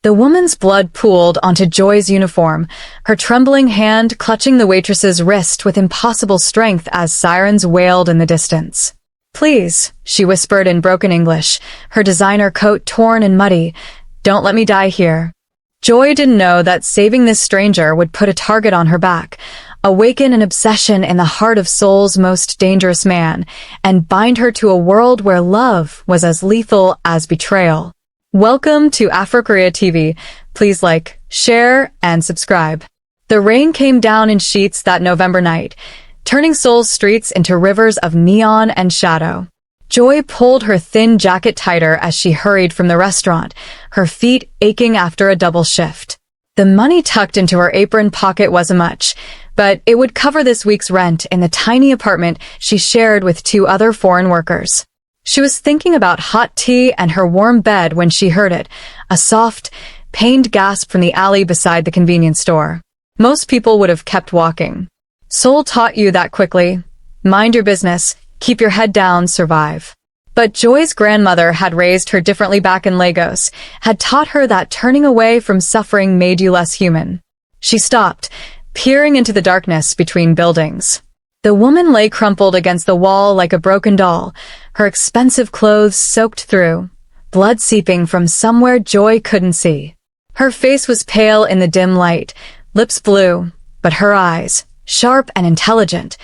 The woman's blood pooled onto Joy's uniform, her trembling hand clutching the waitress's wrist with impossible strength as sirens wailed in the distance. "Please," she whispered in broken English, her designer coat torn and muddy, "don't let me die here." Joy didn't know that saving this stranger would put a target on her back, awaken an obsession in the heart of Seoul's most dangerous man, and bind her to a world where love was as lethal as betrayal. Welcome to Afrokorea TV. Please like, share, and subscribe. The rain came down in sheets that November night, turning Seoul's streets into rivers of neon and shadow. Joy pulled her thin jacket tighter as she hurried from the restaurant, her feet aching after a double shift. The money tucked into her apron pocket wasn't much, but it would cover this week's rent in the tiny apartment she shared with 2 other foreign workers. She was thinking about hot tea and her warm bed when she heard it, a soft, pained gasp from the alley beside the convenience store. Most people would have kept walking. Seoul taught you that quickly. Mind your business, keep your head down, survive. But Joy's grandmother had raised her differently back in Lagos, had taught her that turning away from suffering made you less human. She stopped, peering into the darkness between buildings. The woman lay crumpled against the wall like a broken doll, her expensive clothes soaked through, blood seeping from somewhere Joy couldn't see. Her face was pale in the dim light, lips blue, but her eyes, sharp and intelligent,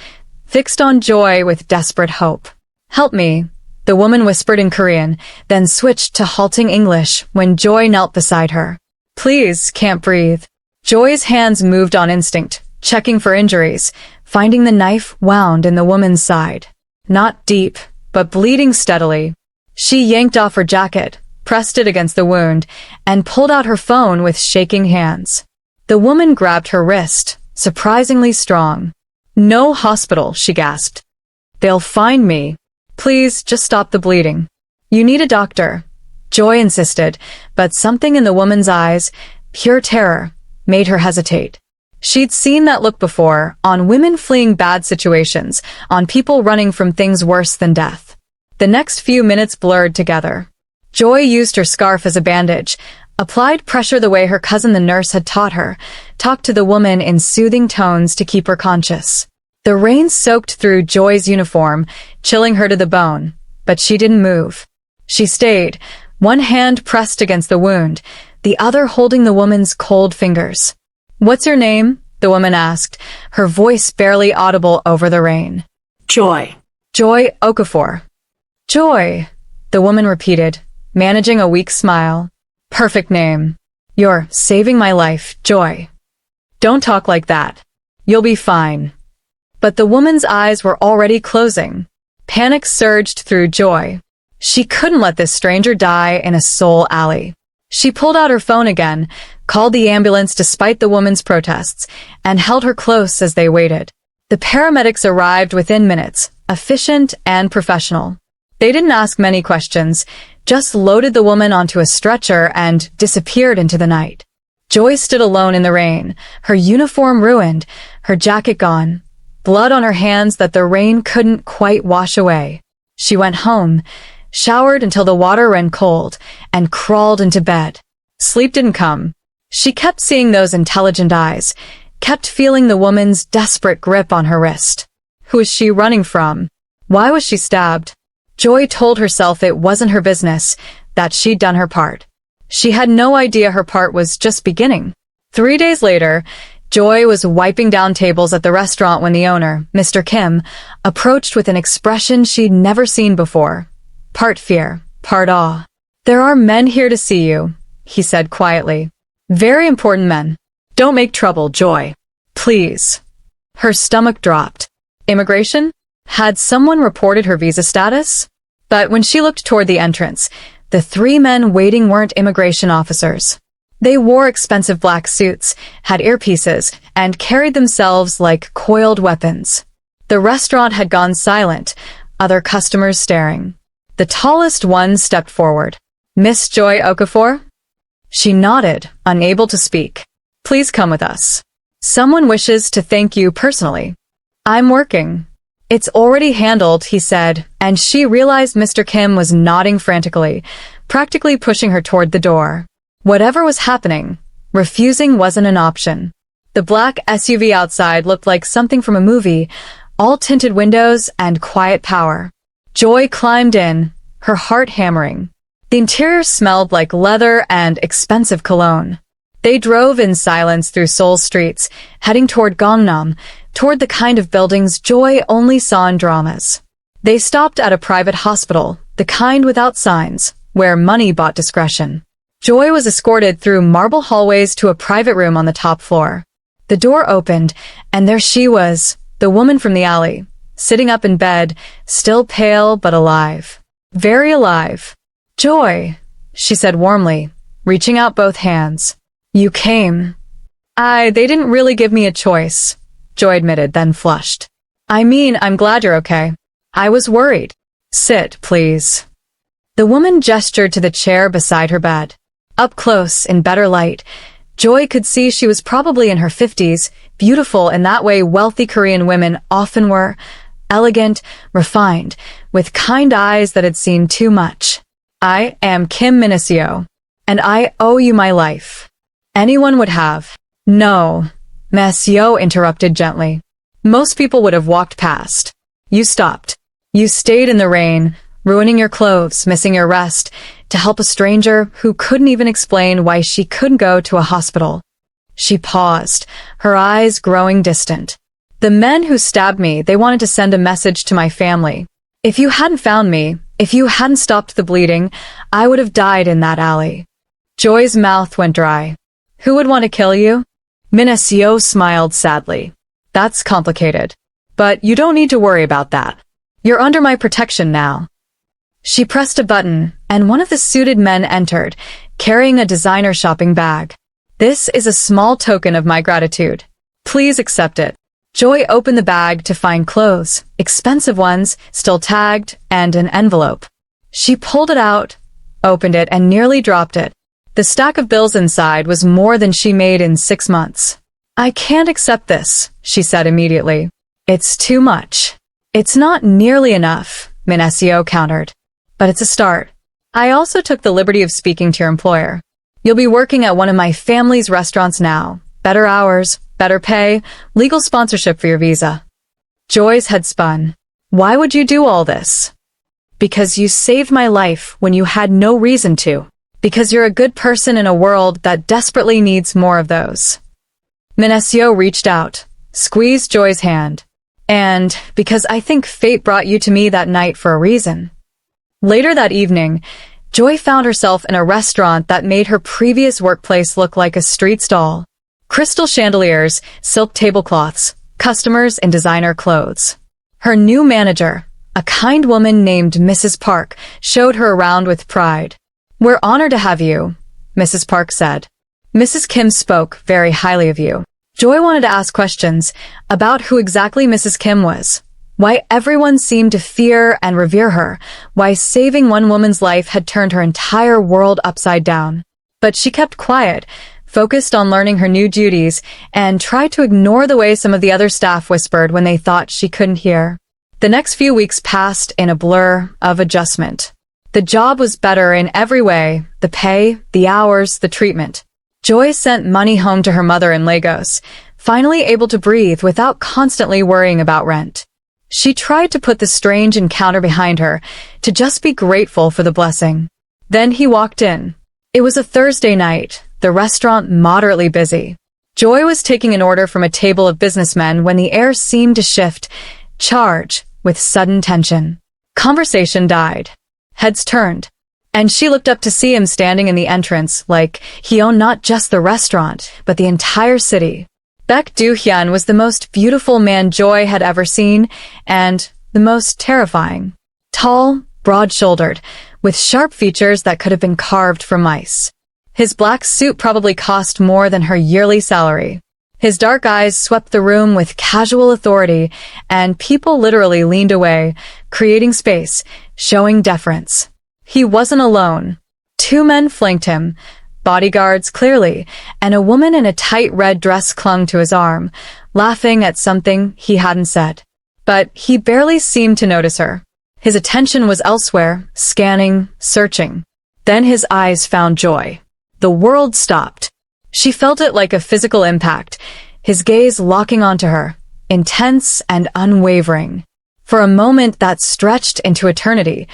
fixed on Joy with desperate hope. "Help me," the woman whispered in Korean, then switched to halting English when Joy knelt beside her. "Please, can't breathe." Joy's hands moved on instinct, checking for injuries, finding the knife wound in the woman's side. Not deep, but bleeding steadily. She yanked off her jacket, pressed it against the wound, and pulled out her phone with shaking hands. The woman grabbed her wrist, surprisingly strong. "No hospital," she gasped. "They'll find me. Please, just stop the bleeding." "You need a doctor," Joy insisted, but something in the woman's eyes, pure terror, made her hesitate. She'd seen that look before, on women fleeing bad situations, on people running from things worse than death. The next few minutes blurred together. Joy used her scarf as a bandage, applied pressure the way her cousin the nurse had taught her, talked to the woman in soothing tones to keep her conscious. The rain soaked through Joy's uniform, chilling her to the bone, but she didn't move. She stayed, one hand pressed against the wound, the other holding the woman's cold fingers. "What's your name?" the woman asked, her voice barely audible over the rain. Joy. "Joy Okafor." "Joy," the woman repeated, managing a weak smile. "Perfect name. You're saving my life, Joy." "Don't talk like that. You'll be fine." But the woman's eyes were already closing. Panic surged through Joy. She couldn't let this stranger die in a Seoul alley. She pulled out her phone again, called the ambulance despite the woman's protests, and held her close as they waited. The paramedics arrived within minutes, efficient and professional. They didn't ask many questions, just loaded the woman onto a stretcher and disappeared into the night. Joy stood alone in the rain, her uniform ruined, her jacket gone, blood on her hands that the rain couldn't quite wash away. She went home, showered until the water ran cold, and crawled into bed. Sleep didn't come. She kept seeing those intelligent eyes, kept feeling the woman's desperate grip on her wrist. Who was she running from? Why was she stabbed? Joy told herself it wasn't her business, that she'd done her part. She had no idea her part was just beginning. 3 days later, Joy was wiping down tables at the restaurant when the owner, Mr. Kim, approached with an expression she'd never seen before. Part fear, part awe. "There are men here to see you," he said quietly. "Very important men. Don't make trouble, Joy. Please." Her stomach dropped. Immigration? Had someone reported her visa status? But when she looked toward the entrance, the 3 men waiting weren't immigration officers. They wore expensive black suits, had earpieces, and carried themselves like coiled weapons. The restaurant had gone silent, other customers staring. The tallest one stepped forward. "Miss Joy Okafor?" She nodded, unable to speak. "Please come with us. Someone wishes to thank you personally." "I'm working." "It's already handled," he said, and she realized Mr. Kim was nodding frantically, practically pushing her toward the door. Whatever was happening, refusing wasn't an option. The black SUV outside looked like something from a movie, all tinted windows and quiet power. Joy climbed in, her heart hammering. The interior smelled like leather and expensive cologne. They drove in silence through Seoul streets, heading toward Gangnam, toward the kind of buildings Joy only saw in dramas. They stopped at a private hospital, the kind without signs, where money bought discretion. Joy was escorted through marble hallways to a private room on the top floor. The door opened, and there she was, the woman from the alley, sitting up in bed, still pale but alive. Very alive. "Joy," she said warmly, reaching out both hands. "You came." They didn't really give me a choice," Joy admitted, then flushed. "I mean, I'm glad you're okay. I was worried. Sit, please." The woman gestured to the chair beside her bed. Up close, in better light, Joy could see she was probably in her 50s, beautiful in that way wealthy Korean women often were, elegant, refined, with kind eyes that had seen too much. "I am Kim Minaseo, and I owe you my life." Anyone would have. "No," Maseo interrupted gently. "Most people would have walked past. You stopped. You stayed in the rain, ruining your clothes, missing your rest, to help a stranger who couldn't even explain why she couldn't go to a hospital." She paused, her eyes growing distant. "The men who stabbed me, they wanted to send a message to my family. If you hadn't found me, if you hadn't stopped the bleeding, I would have died in that alley." Joy's mouth went dry. "Who would want to kill you?" Minaseo smiled sadly. "That's complicated. But you don't need to worry about that. You're under my protection now." She pressed a button, and one of the suited men entered, carrying a designer shopping bag. "This is a small token of my gratitude. Please accept it." Joy opened the bag to find clothes, expensive ones, still tagged, and an envelope. She pulled it out, opened it, and nearly dropped it. The stack of bills inside was more than she made in 6 months. "I can't accept this," she said immediately. "It's too much." "It's not nearly enough," Minaseo countered. "But it's a start. I also took the liberty of speaking to your employer. You'll be working at one of my family's restaurants now. Better hours, better pay, legal sponsorship for your visa." Joy's head spun. "Why would you do all this?" "Because you saved my life when you had no reason to. Because you're a good person in a world that desperately needs more of those." Minaseo reached out, squeezed Joy's hand. "And because I think fate brought you to me that night for a reason." Later that evening, Joy found herself in a restaurant that made her previous workplace look like a street stall. Crystal chandeliers, silk tablecloths, customers in designer clothes. Her new manager, a kind woman named Mrs. Park, showed her around with pride. "We're honored to have you," Mrs. Park said. "Mrs. Kim spoke very highly of you." Joy wanted to ask questions about who exactly Mrs. Kim was, why everyone seemed to fear and revere her, why saving one woman's life had turned her entire world upside down. But she kept quiet, focused on learning her new duties, and tried to ignore the way some of the other staff whispered when they thought she couldn't hear. The next few weeks passed in a blur of adjustment. The job was better in every way, the pay, the hours, the treatment. Joy sent money home to her mother in Lagos, finally able to breathe without constantly worrying about rent. She tried to put the strange encounter behind her, to just be grateful for the blessing. Then he walked in. It was a Thursday night, the restaurant moderately busy. Joy was taking an order from a table of businessmen when the air seemed to shift, charge, with sudden tension. Conversation died. Heads turned, and she looked up to see him standing in the entrance like he owned not just the restaurant, but the entire city. Baek Do-hyun was the most beautiful man Joy had ever seen, and the most terrifying. Tall, broad-shouldered, with sharp features that could have been carved from mice. His black suit probably cost more than her yearly salary. His dark eyes swept the room with casual authority, and people literally leaned away, creating space, showing deference. He wasn't alone. 2 men flanked him, bodyguards clearly, and a woman in a tight red dress clung to his arm, laughing at something he hadn't said. But he barely seemed to notice her. His attention was elsewhere, scanning, searching. Then his eyes found Joy. The world stopped. She felt it like a physical impact, his gaze locking onto her, intense and unwavering. For a moment that stretched into eternity,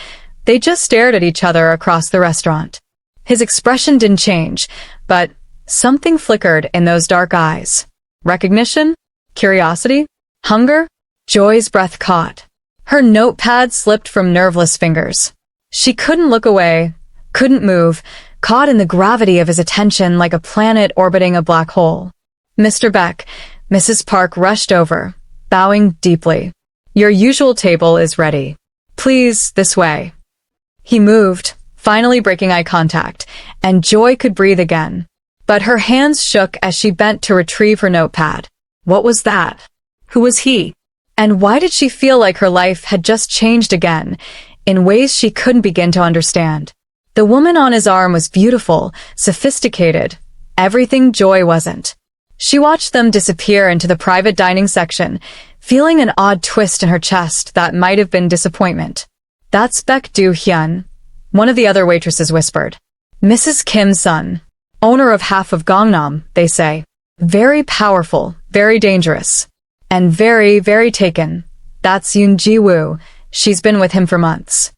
they just stared at each other across the restaurant. His expression didn't change, but something flickered in those dark eyes. Recognition? Curiosity? Hunger? Joy's breath caught. Her notepad slipped from nerveless fingers. She couldn't look away, couldn't move, caught in the gravity of his attention like a planet orbiting a black hole. Mr. Beck, Mrs. Park rushed over, bowing deeply. Your usual table is ready. Please, this way. He moved, finally breaking eye contact, and Joy could breathe again. But her hands shook as she bent to retrieve her notepad. What was that? Who was he? And why did she feel like her life had just changed again, in ways she couldn't begin to understand? The woman on his arm was beautiful, sophisticated, everything Joy wasn't. She watched them disappear into the private dining section, feeling an odd twist in her chest that might have been disappointment. That's Baek Do-hyun, one of the other waitresses whispered. Mrs. Kim's son. Owner of half of Gangnam, they say. Very powerful, very dangerous. And very, very taken. That's Yoon Ji-woo. She's been with him for months.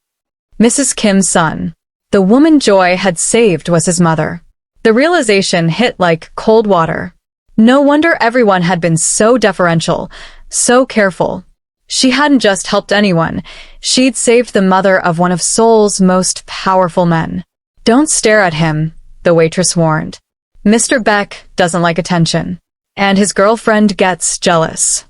Mrs. Kim's son. The woman Joy had saved was his mother. The realization hit like cold water. No wonder everyone had been so deferential, so careful. She hadn't just helped anyone. She'd saved the mother of one of Seoul's most powerful men. Don't stare at him, the waitress warned. Mr. Beck doesn't like attention. And his girlfriend gets jealous.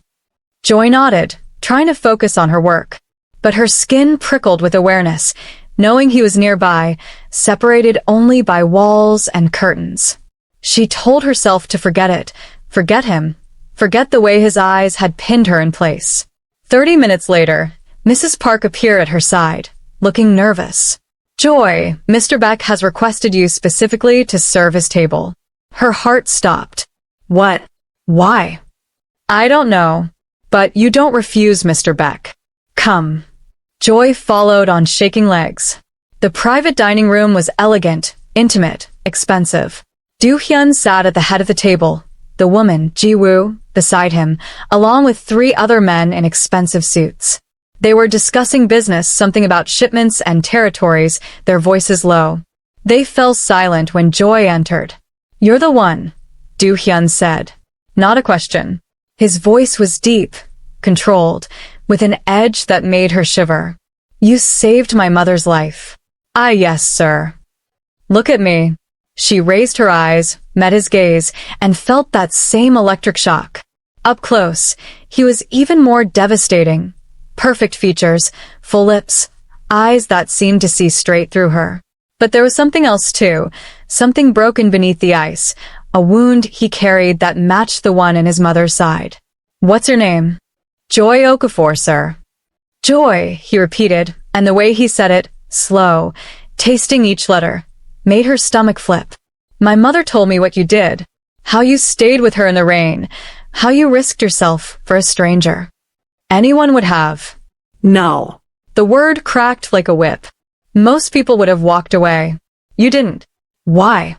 Joy nodded, trying to focus on her work. But her skin prickled with awareness, knowing he was nearby, separated only by walls and curtains. She told herself to forget it, forget him, forget the way his eyes had pinned her in place. 30 minutes later, Mrs. Park appeared at her side, looking nervous. Joy, Mr. Beck has requested you specifically to serve his table. Her heart stopped. What? Why? I don't know. But you don't refuse, Mr. Beck. Come. Joy followed on shaking legs. The private dining room was elegant, intimate, expensive. Do-hyun sat at the head of the table, the woman, Ji-woo, beside him, along with 3 other men in expensive suits. They were discussing business, something about shipments and territories, their voices low. They fell silent when Joy entered. You're the one, Do-hyun said. Not a question. His voice was deep, controlled, with an edge that made her shiver. You saved my mother's life. Ah, yes, sir. Look at me. She raised her eyes, met his gaze, and felt that same electric shock. Up close, he was even more devastating. Perfect features, full lips, eyes that seemed to see straight through her. But there was something else too, something broken beneath the ice, a wound he carried that matched the one in his mother's side. What's your name? Joy Okafor, sir. Joy, he repeated, and the way he said it, slow, tasting each letter, made her stomach flip. My mother told me what you did, how you stayed with her in the rain, how you risked yourself for a stranger. Anyone would have. No. The word cracked like a whip. Most people would have walked away. You didn't. Why?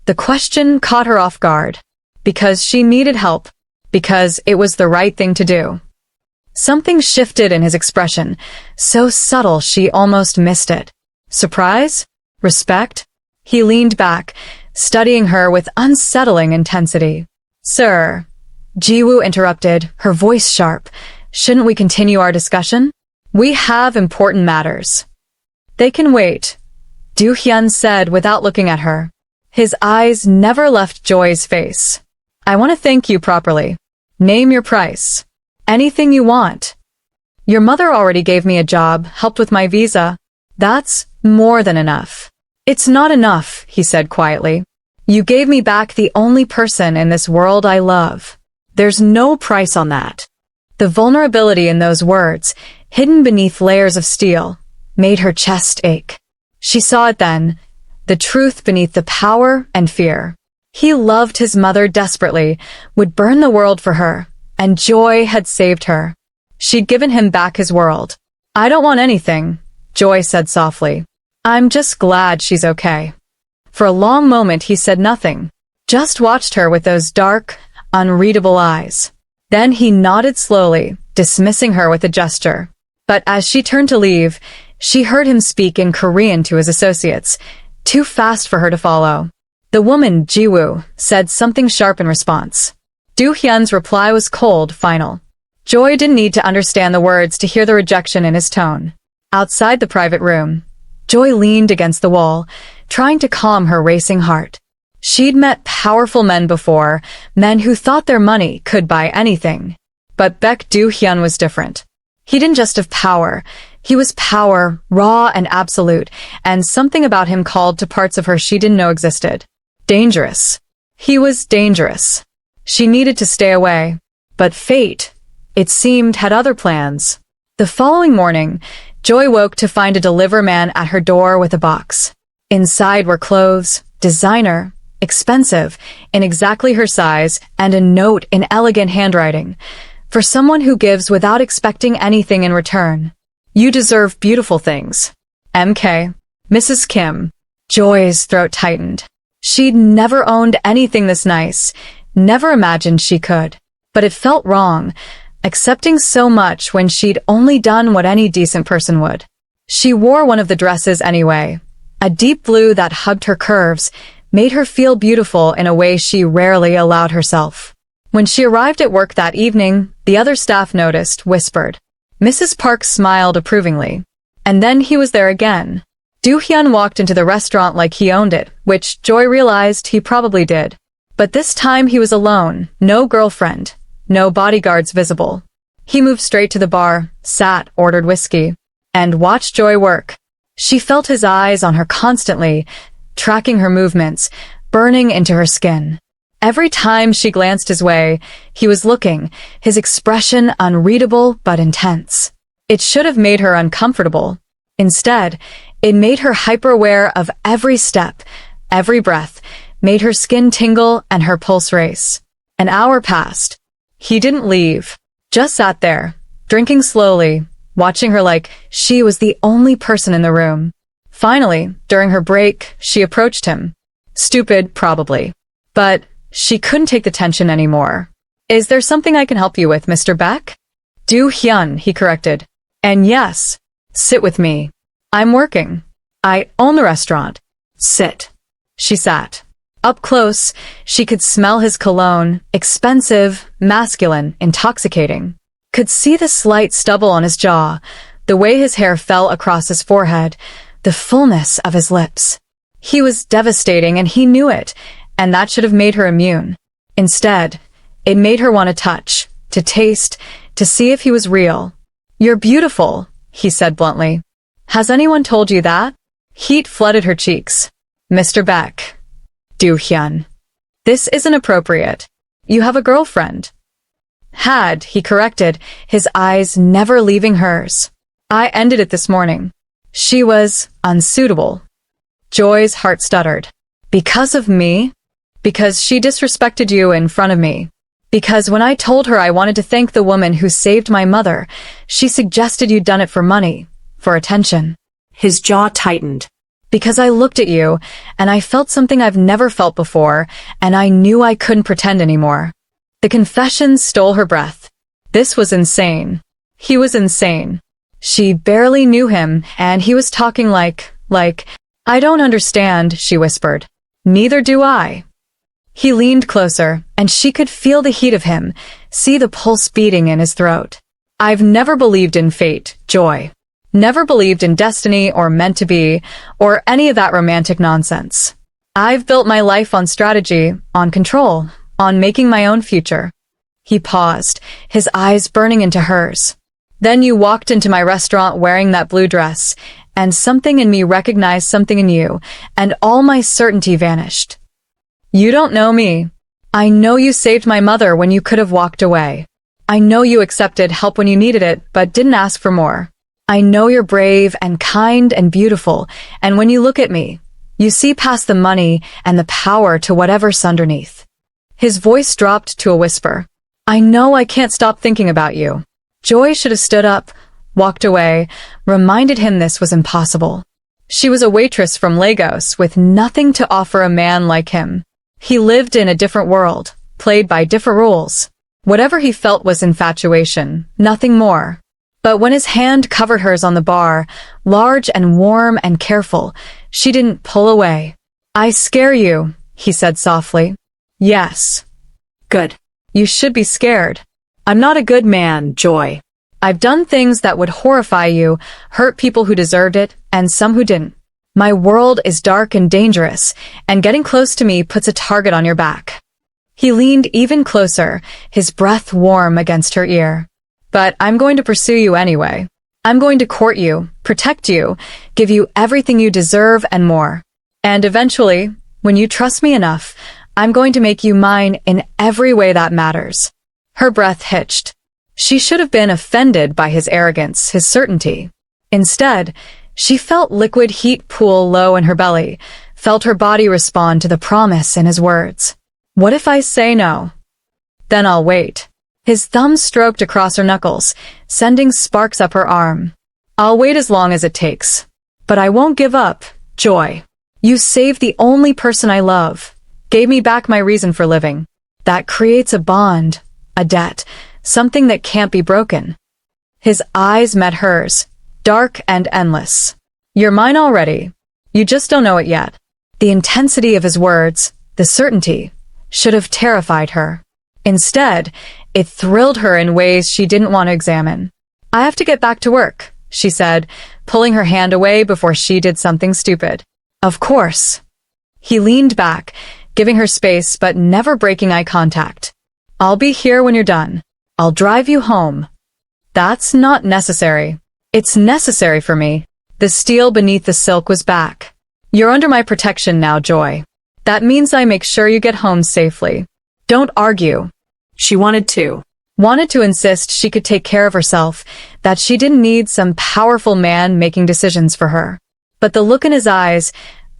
The question caught her off guard. Because she needed help. Because it was the right thing to do. Something shifted in his expression, so subtle she almost missed it. Surprise? Respect? He leaned back, studying her with unsettling intensity. Sir, Ji-woo interrupted, her voice sharp. Shouldn't we continue our discussion? We have important matters. They can wait, Do-hyun said without looking at her. His eyes never left Joy's face. I want to thank you properly. Name your price. Anything you want. Your mother already gave me a job, helped with my visa. That's more than enough. It's not enough, he said quietly. You gave me back the only person in this world I love. There's no price on that. The vulnerability in those words, hidden beneath layers of steel, made her chest ache. She saw it then, the truth beneath the power and fear. He loved his mother desperately, would burn the world for her, and Joy had saved her. She'd given him back his world. I don't want anything, Joy said softly. I'm just glad she's okay. For a long moment he said nothing, just watched her with those dark, unreadable eyes. Then he nodded slowly, dismissing her with a gesture. But as she turned to leave, she heard him speak in Korean to his associates, too fast for her to follow. The woman, Jiwoo, said something sharp in response. Do-hyun's reply was cold, final. Joy didn't need to understand the words to hear the rejection in his tone. Outside the private room, Joy leaned against the wall, trying to calm her racing heart. She'd met powerful men before, men who thought their money could buy anything. But Baek Do-hyun was different. He didn't just have power. He was power, raw and absolute, and something about him called to parts of her she didn't know existed. Dangerous. He was dangerous. She needed to stay away. But fate, it seemed, had other plans. The following morning, Joy woke to find a delivery man at her door with a box. Inside were clothes, designer, expensive, in exactly her size, and a note in elegant handwriting. For someone who gives without expecting anything in return. You deserve beautiful things. MK. Mrs. Kim. Joy's throat tightened. She'd never owned anything this nice, never imagined she could. But it felt wrong, accepting so much when she'd only done what any decent person would. She wore one of the dresses anyway. A deep blue that hugged her curves, made her feel beautiful in a way she rarely allowed herself. When she arrived at work that evening, the other staff noticed, whispered. Mrs. Park smiled approvingly. And then he was there again. Do-hyun walked into the restaurant like he owned it, which Joy realized he probably did. But this time he was alone, no girlfriend, no bodyguards visible. He moved straight to the bar, sat, ordered whiskey, and watched Joy work. She felt his eyes on her constantly, tracking her movements, burning into her skin. Every time she glanced his way, he was looking, his expression unreadable but intense. It should have made her uncomfortable. Instead, it made her hyper-aware of every step, every breath, made her skin tingle and her pulse race. An hour passed. He didn't leave, just sat there, drinking slowly, watching her like she was the only person in the room. Finally, during her break, she approached him. Stupid, probably. But she couldn't take the tension anymore. Is there something I can help you with, Mr. Baek? Do-hyun, he corrected. And yes, sit with me. I'm working. I own the restaurant. Sit. She sat. Up close, she could smell his cologne, expensive, masculine, intoxicating. Could see the slight stubble on his jaw, the way his hair fell across his forehead, the fullness of his lips. He was devastating and he knew it, and that should have made her immune. Instead, it made her want to touch, to taste, to see if he was real. You're beautiful, he said bluntly. Has anyone told you that? Heat flooded her cheeks. Mr. Baek. Do-hyun. This isn't appropriate. You have a girlfriend. Had, he corrected, his eyes never leaving hers. I ended it this morning. She was unsuitable. Joy's heart stuttered. Because of me? Because she disrespected you in front of me. Because when I told her I wanted to thank the woman who saved my mother, she suggested you'd done it for money, for attention. His jaw tightened. Because I looked at you, and I felt something I've never felt before, and I knew I couldn't pretend anymore. The confession stole her breath. This was insane. He was insane. She barely knew him, and he was talking like, I don't understand, she whispered. Neither do I. He leaned closer, and she could feel the heat of him, see the pulse beating in his throat. I've never believed in fate, Joy. Never believed in destiny or meant to be, or any of that romantic nonsense. I've built my life on strategy, on control, on making my own future. He paused, his eyes burning into hers. Then you walked into my restaurant wearing that blue dress, and something in me recognized something in you, and all my certainty vanished. You don't know me. I know you saved my mother when you could have walked away. I know you accepted help when you needed it, but didn't ask for more. I know you're brave and kind and beautiful, and when you look at me, you see past the money and the power to whatever's underneath. His voice dropped to a whisper. I know I can't stop thinking about you. Joy should have stood up, walked away, reminded him this was impossible. She was a waitress from Lagos with nothing to offer a man like him. He lived in a different world, played by different rules. Whatever he felt was infatuation, nothing more. But when his hand covered hers on the bar, large and warm and careful, she didn't pull away. "I scare you," he said softly. "Yes." "Good. You should be scared. I'm not a good man, Joy. I've done things that would horrify you, hurt people who deserved it, and some who didn't. My world is dark and dangerous, and getting close to me puts a target on your back." He leaned even closer, his breath warm against her ear. "But I'm going to pursue you anyway. I'm going to court you, protect you, give you everything you deserve and more. And eventually, when you trust me enough, I'm going to make you mine in every way that matters." Her breath hitched. She should have been offended by his arrogance, his certainty. Instead, she felt liquid heat pool low in her belly, felt her body respond to the promise in his words. "What if I say no? Then I'll wait." His thumb stroked across her knuckles, sending sparks up her arm. "I'll wait as long as it takes. But I won't give up, Joy. You saved the only person I love, gave me back my reason for living. That creates a bond, a debt, something that can't be broken." His eyes met hers, dark and endless. "You're mine already. You just don't know it yet." The intensity of his words, the certainty, should have terrified her. Instead, it thrilled her in ways she didn't want to examine. "I have to get back to work," she said, pulling her hand away before she did something stupid. "Of course." He leaned back, giving her space but never breaking eye contact. "I'll be here when you're done. I'll drive you home." "That's not necessary." "It's necessary for me." The steel beneath the silk was back. "You're under my protection now, Joy. That means I make sure you get home safely. Don't argue." She wanted to insist she could take care of herself, that she didn't need some powerful man making decisions for her. But the look in his eyes,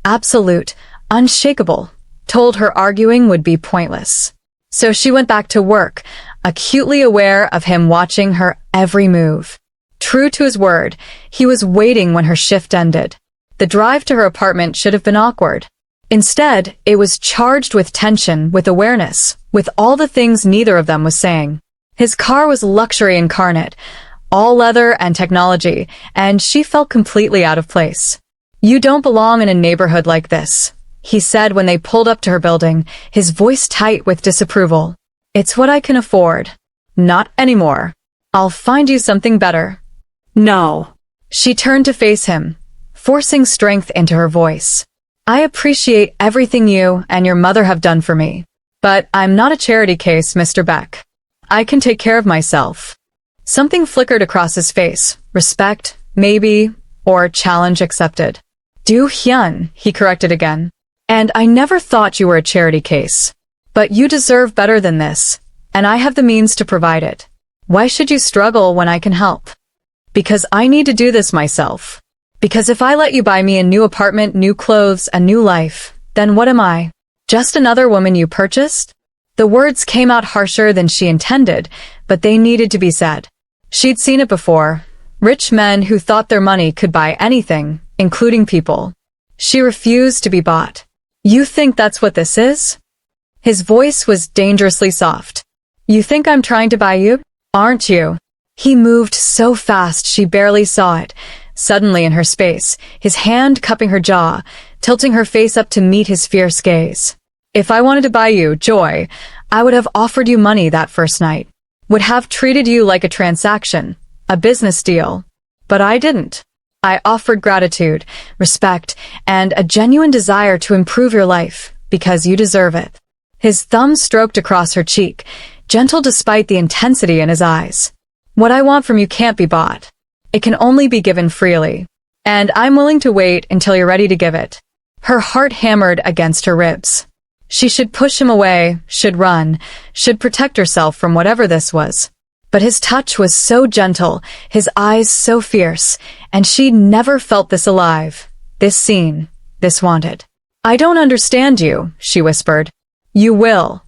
absolute, unshakable, told her arguing would be pointless. So she went back to work, acutely aware of him watching her every move. True to his word, he was waiting when her shift ended. The drive to her apartment should have been awkward. Instead, it was charged with tension, with awareness, with all the things neither of them was saying. His car was luxury incarnate, all leather and technology, and she felt completely out of place. "You don't belong in a neighborhood like this," he said when they pulled up to her building, his voice tight with disapproval. "It's what I can afford. Not anymore. I'll find you something better." "No." She turned to face him, forcing strength into her voice. "I appreciate everything you and your mother have done for me. But I'm not a charity case, Mr. Beck. I can take care of myself." Something flickered across his face. Respect, maybe, or challenge accepted. "Do Hyun," he corrected again. "And I never thought you were a charity case. But you deserve better than this, and I have the means to provide it. Why should you struggle when I can help?" "Because I need to do this myself. Because if I let you buy me a new apartment, new clothes, a new life, then what am I? Just another woman you purchased?" The words came out harsher than she intended, but they needed to be said. She'd seen it before. Rich men who thought their money could buy anything, including people. She refused to be bought. "You think that's what this is?" His voice was dangerously soft. "You think I'm trying to buy you? Aren't you?" He moved so fast she barely saw it. Suddenly in her space, his hand cupping her jaw, tilting her face up to meet his fierce gaze. "If I wanted to buy you, Joy, I would have offered you money that first night. Would have treated you like a transaction, a business deal. But I didn't. I offered gratitude, respect, and a genuine desire to improve your life, because you deserve it." His thumb stroked across her cheek, gentle despite the intensity in his eyes. "What I want from you can't be bought. It can only be given freely. And I'm willing to wait until you're ready to give it." Her heart hammered against her ribs. She should push him away, should run, should protect herself from whatever this was. But his touch was so gentle, his eyes so fierce, and she'd never felt this alive, this seen, this wanted. "I don't understand you," she whispered. "You will."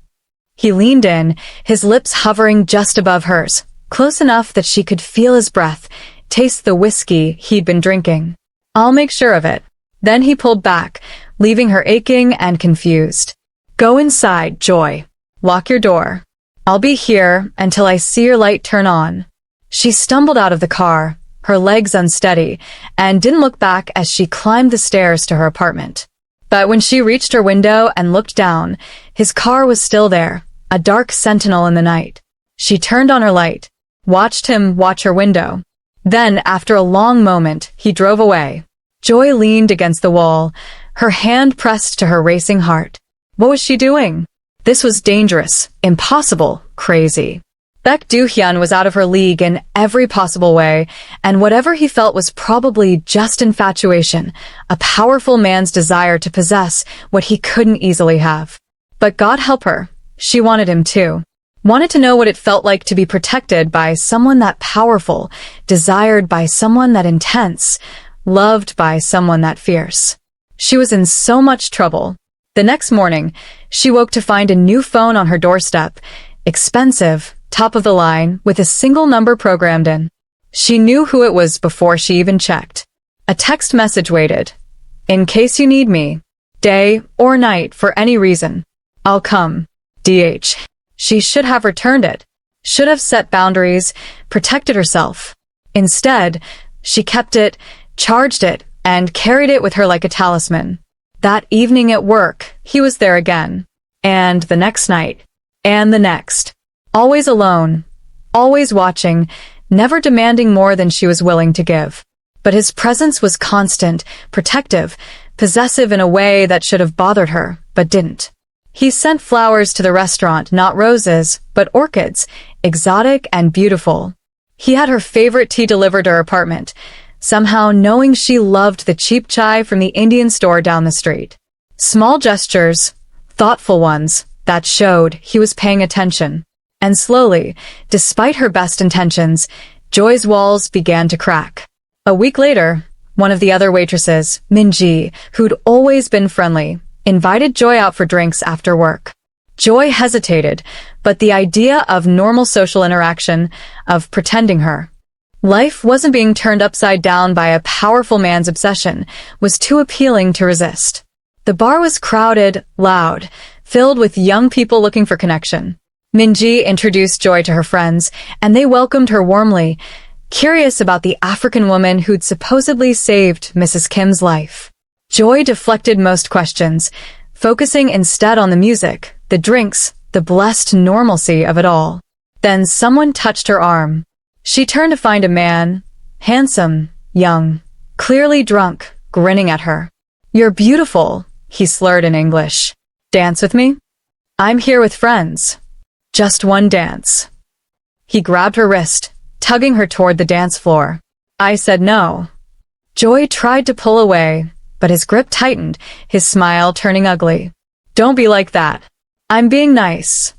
He leaned in, his lips hovering just above hers, close enough that she could feel his breath, taste the whiskey he'd been drinking. "I'll make sure of it." Then he pulled back, leaving her aching and confused. Go inside, Joy. Lock your door. I'll be here until I see your light turn on. She stumbled out of the car, her legs unsteady, and didn't look back as she climbed the stairs to her apartment. But when she reached her window and looked down, his car was still there, a dark sentinel in the night. She turned on her light, watched him watch her window. Then, after a long moment, he drove away. Joy leaned against the wall, her hand pressed to her racing heart. What was she doing? This was dangerous, impossible, crazy. Baek Do-hyun was out of her league in every possible way, and whatever he felt was probably just infatuation, a powerful man's desire to possess what he couldn't easily have. But God help her, she wanted him too. Wanted to know what it felt like to be protected by someone that powerful, desired by someone that intense, loved by someone that fierce. She was in so much trouble. The next morning, she woke to find a new phone on her doorstep, expensive, top of the line, with a single number programmed in. She knew who it was before she even checked. A text message waited. In case you need me, day or night for any reason, I'll come. DH. She should have returned it. Should have set boundaries, protected herself. Instead, she kept it, charged it, and carried it with her like a talisman. That evening at work, he was there again. And the next night. And the next. Always alone. Always watching, never demanding more than she was willing to give. But his presence was constant, protective, possessive in a way that should have bothered her, but didn't. He sent flowers to the restaurant, not roses, but orchids, exotic and beautiful. He had her favorite tea delivered to her apartment, somehow knowing she loved the cheap chai from the Indian store down the street. Small gestures, thoughtful ones, that showed he was paying attention. And slowly, despite her best intentions, Joy's walls began to crack. A week later, one of the other waitresses, Min-ji, who'd always been friendly, invited Joy out for drinks after work. Joy hesitated, but the idea of normal social interaction, of pretending her life wasn't being turned upside down by a powerful man's obsession, was too appealing to resist. The bar was crowded, loud, filled with young people looking for connection. Min-ji introduced Joy to her friends, and they welcomed her warmly, curious about the African woman who'd supposedly saved Mrs. Kim's life. Joy deflected most questions, focusing instead on the music, the drinks, the blessed normalcy of it all. Then someone touched her arm. She turned to find a man, handsome, young, clearly drunk, grinning at her. You're beautiful, he slurred in English. Dance with me? I'm here with friends. Just one dance. He grabbed her wrist, tugging her toward the dance floor. I said no. Joy tried to pull away, but his grip tightened, his smile turning ugly. Don't be like that. I'm being nice.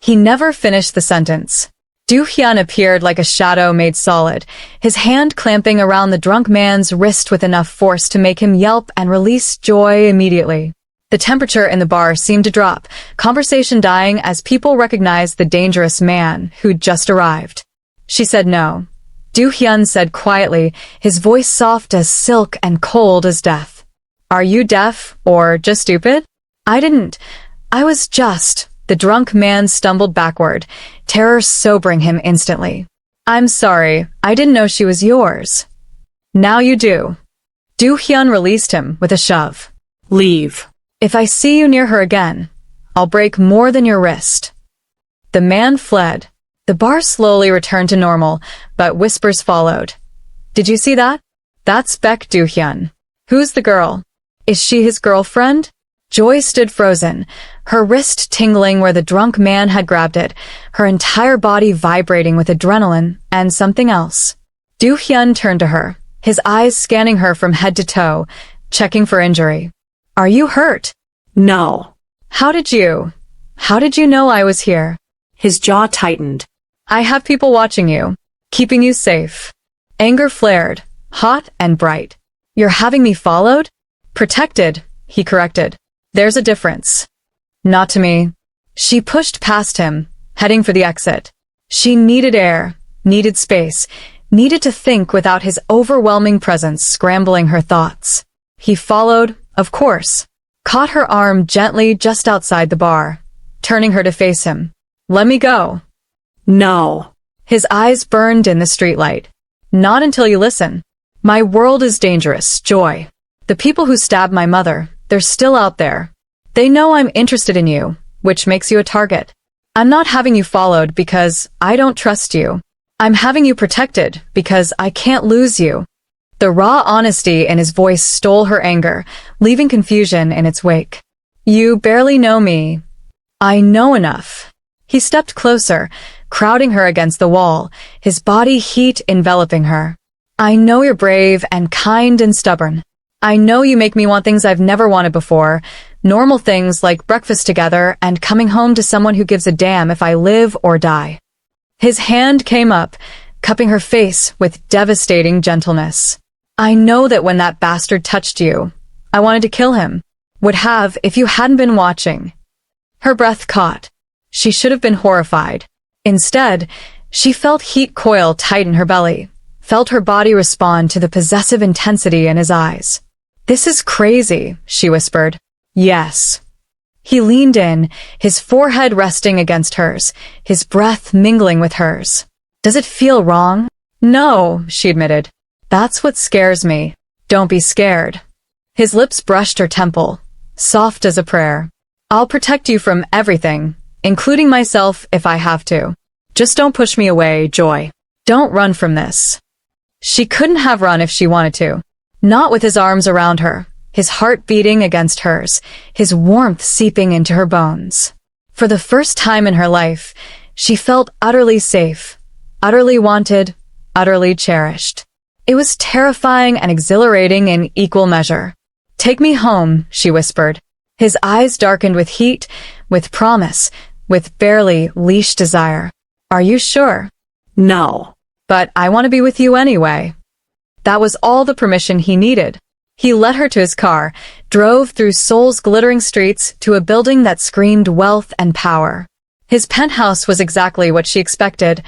He never finished the sentence. Do-hyun appeared like a shadow made solid, his hand clamping around the drunk man's wrist with enough force to make him yelp and release Joy immediately. The temperature in the bar seemed to drop, conversation dying as people recognized the dangerous man who'd just arrived. She said no. Do-hyun said quietly, his voice soft as silk and cold as death. Are you deaf or just stupid? I was just... The drunk man stumbled backward, terror sobering him instantly. I'm sorry, I didn't know she was yours. Now you do. Do-hyun released him with a shove. Leave. If I see you near her again, I'll break more than your wrist. The man fled. The bar slowly returned to normal, but whispers followed. Did you see that? That's Baek Do-hyun. Who's the girl? Is she his girlfriend? Joy stood frozen, her wrist tingling where the drunk man had grabbed it, her entire body vibrating with adrenaline and something else. Do-hyun turned to her, his eyes scanning her from head to toe, checking for injury. Are you hurt? No. How did you know I was here? His jaw tightened. I have people watching you, keeping you safe. Anger flared, hot and bright. You're having me followed? Protected, he corrected. There's a difference. Not to me. She pushed past him, heading for the exit. She needed air, needed space, needed to think without his overwhelming presence scrambling her thoughts. He followed, of course. Caught her arm gently just outside the bar, turning her to face him. Let me go. No. His eyes burned in the streetlight. Not until you listen. My world is dangerous, Joy. The people who stabbed my mother, they're still out there. They know I'm interested in you, which makes you a target. I'm not having you followed because I don't trust you. I'm having you protected because I can't lose you. The raw honesty in his voice stole her anger, leaving confusion in its wake. You barely know me. I know enough. He stepped closer, crowding her against the wall, his body heat enveloping her. I know you're brave and kind and stubborn. I know you make me want things I've never wanted before, normal things like breakfast together and coming home to someone who gives a damn if I live or die. His hand came up, cupping her face with devastating gentleness. I know that when that bastard touched you, I wanted to kill him. Would have if you hadn't been watching. Her breath caught. She should have been horrified. Instead, she felt heat coil tighten her belly, felt her body respond to the possessive intensity in his eyes. This is crazy, she whispered. Yes. He leaned in, his forehead resting against hers, his breath mingling with hers. Does it feel wrong? No, she admitted. That's what scares me. Don't be scared. His lips brushed her temple, soft as a prayer. I'll protect you from everything, including myself if I have to. Just don't push me away, Joy. Don't run from this. She couldn't have run if she wanted to. Not with his arms around her, his heart beating against hers, his warmth seeping into her bones. For the first time in her life, she felt utterly safe, utterly wanted, utterly cherished. It was terrifying and exhilarating in equal measure. Take me home, she whispered. His eyes darkened with heat, with promise, with barely leash desire. Are you sure? No. But I want to be with you anyway. That was all the permission he needed. He led her to his car, drove through Seoul's glittering streets to a building that screamed wealth and power. His penthouse was exactly what she expected,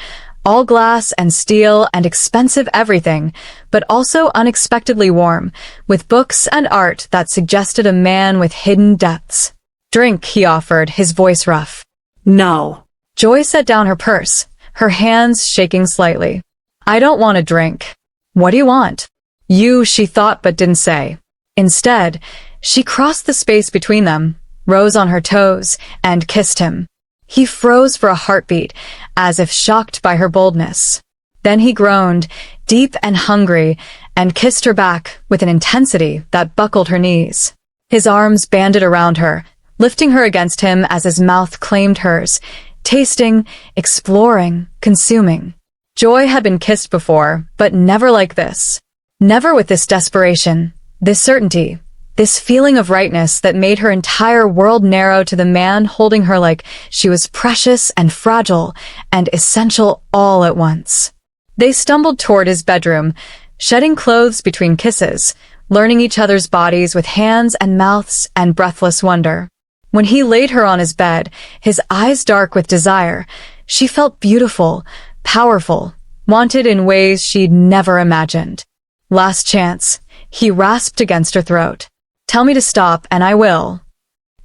all glass and steel and expensive everything, but also unexpectedly warm, with books and art that suggested a man with hidden depths. Drink, he offered, his voice rough. No. Joy set down her purse, her hands shaking slightly. I don't want a drink. What do you want? You, she thought but didn't say. Instead, she crossed the space between them, rose on her toes, and kissed him. He froze for a heartbeat, as if shocked by her boldness. Then he groaned, deep and hungry, and kissed her back with an intensity that buckled her knees. His arms banded around her, lifting her against him as his mouth claimed hers, tasting, exploring, consuming. Joy had been kissed before, but never like this. Never with this desperation, this certainty, this feeling of rightness that made her entire world narrow to the man holding her like she was precious and fragile and essential all at once. They stumbled toward his bedroom, shedding clothes between kisses, learning each other's bodies with hands and mouths and breathless wonder. When he laid her on his bed, his eyes dark with desire, she felt beautiful, powerful, wanted in ways she'd never imagined. Last chance, he rasped against her throat. Tell me to stop and I will.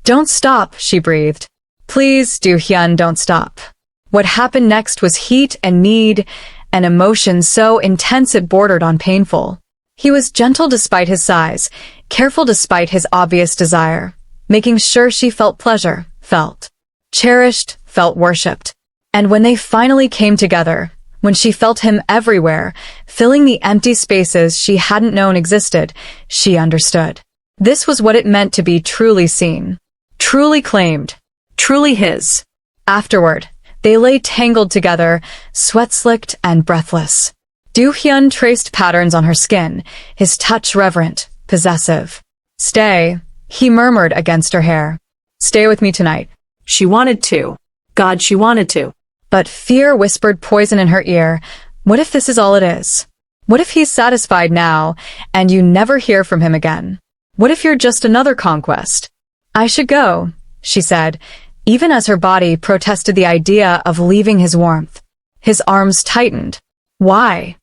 Don't stop, she breathed. Please, Do-hyun, don't stop. What happened next was heat and need, an emotion so intense it bordered on painful. He was gentle despite his size, careful despite his obvious desire, making sure she felt pleasure, felt cherished, felt worshipped. And when they finally came together, when she felt him everywhere, filling the empty spaces she hadn't known existed, she understood. This was what it meant to be truly seen, truly claimed, truly his. Afterward, they lay tangled together, sweat-slicked and breathless. Do-hyun traced patterns on her skin, his touch reverent, possessive. Stay, he murmured against her hair. Stay with me tonight. She wanted to. God, she wanted to. But fear whispered poison in her ear. What if this is all it is? What if he's satisfied now, and you never hear from him again? What if you're just another conquest? I should go, she said, even as her body protested the idea of leaving his warmth. His arms tightened. Why?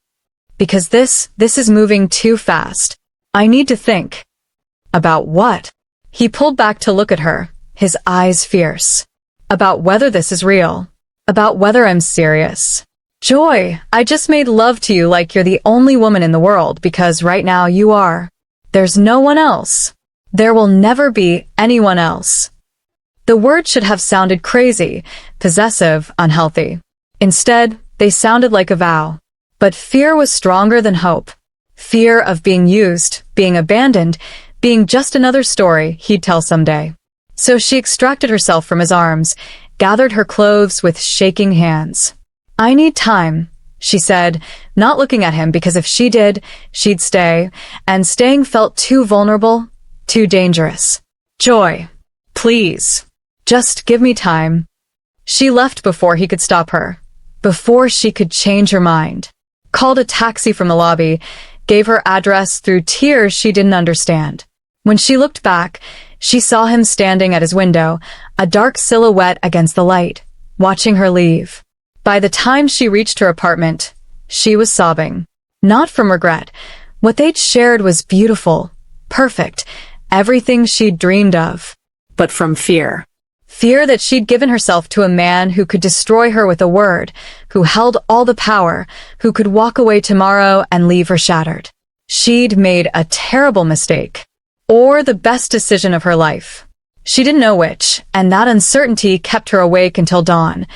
Because this is moving too fast. I need to think. About what? He pulled back to look at her, his eyes fierce. About whether this is real. About whether I'm serious. Joy, I just made love to you like you're the only woman in the world because right now you are. There's no one else. There will never be anyone else. The words should have sounded crazy, possessive, unhealthy. Instead, they sounded like a vow. But fear was stronger than hope. Fear of being used, being abandoned, being just another story he'd tell someday. So she extracted herself from his arms, gathered her clothes with shaking hands. I need time, she said, not looking at him because if she did, she'd stay, and staying felt too vulnerable, too dangerous. Joy, please, just give me time. She left before he could stop her, before she could change her mind. Called a taxi from the lobby, gave her address through tears she didn't understand. When she looked back, she saw him standing at his window, a dark silhouette against the light, watching her leave. By the time she reached her apartment, she was sobbing. Not from regret. What they'd shared was beautiful, perfect, everything she'd dreamed of. But from fear. Fear that she'd given herself to a man who could destroy her with a word, who held all the power, who could walk away tomorrow and leave her shattered. She'd made a terrible mistake. Or the best decision of her life. She didn't know which, and that uncertainty kept her awake until dawn.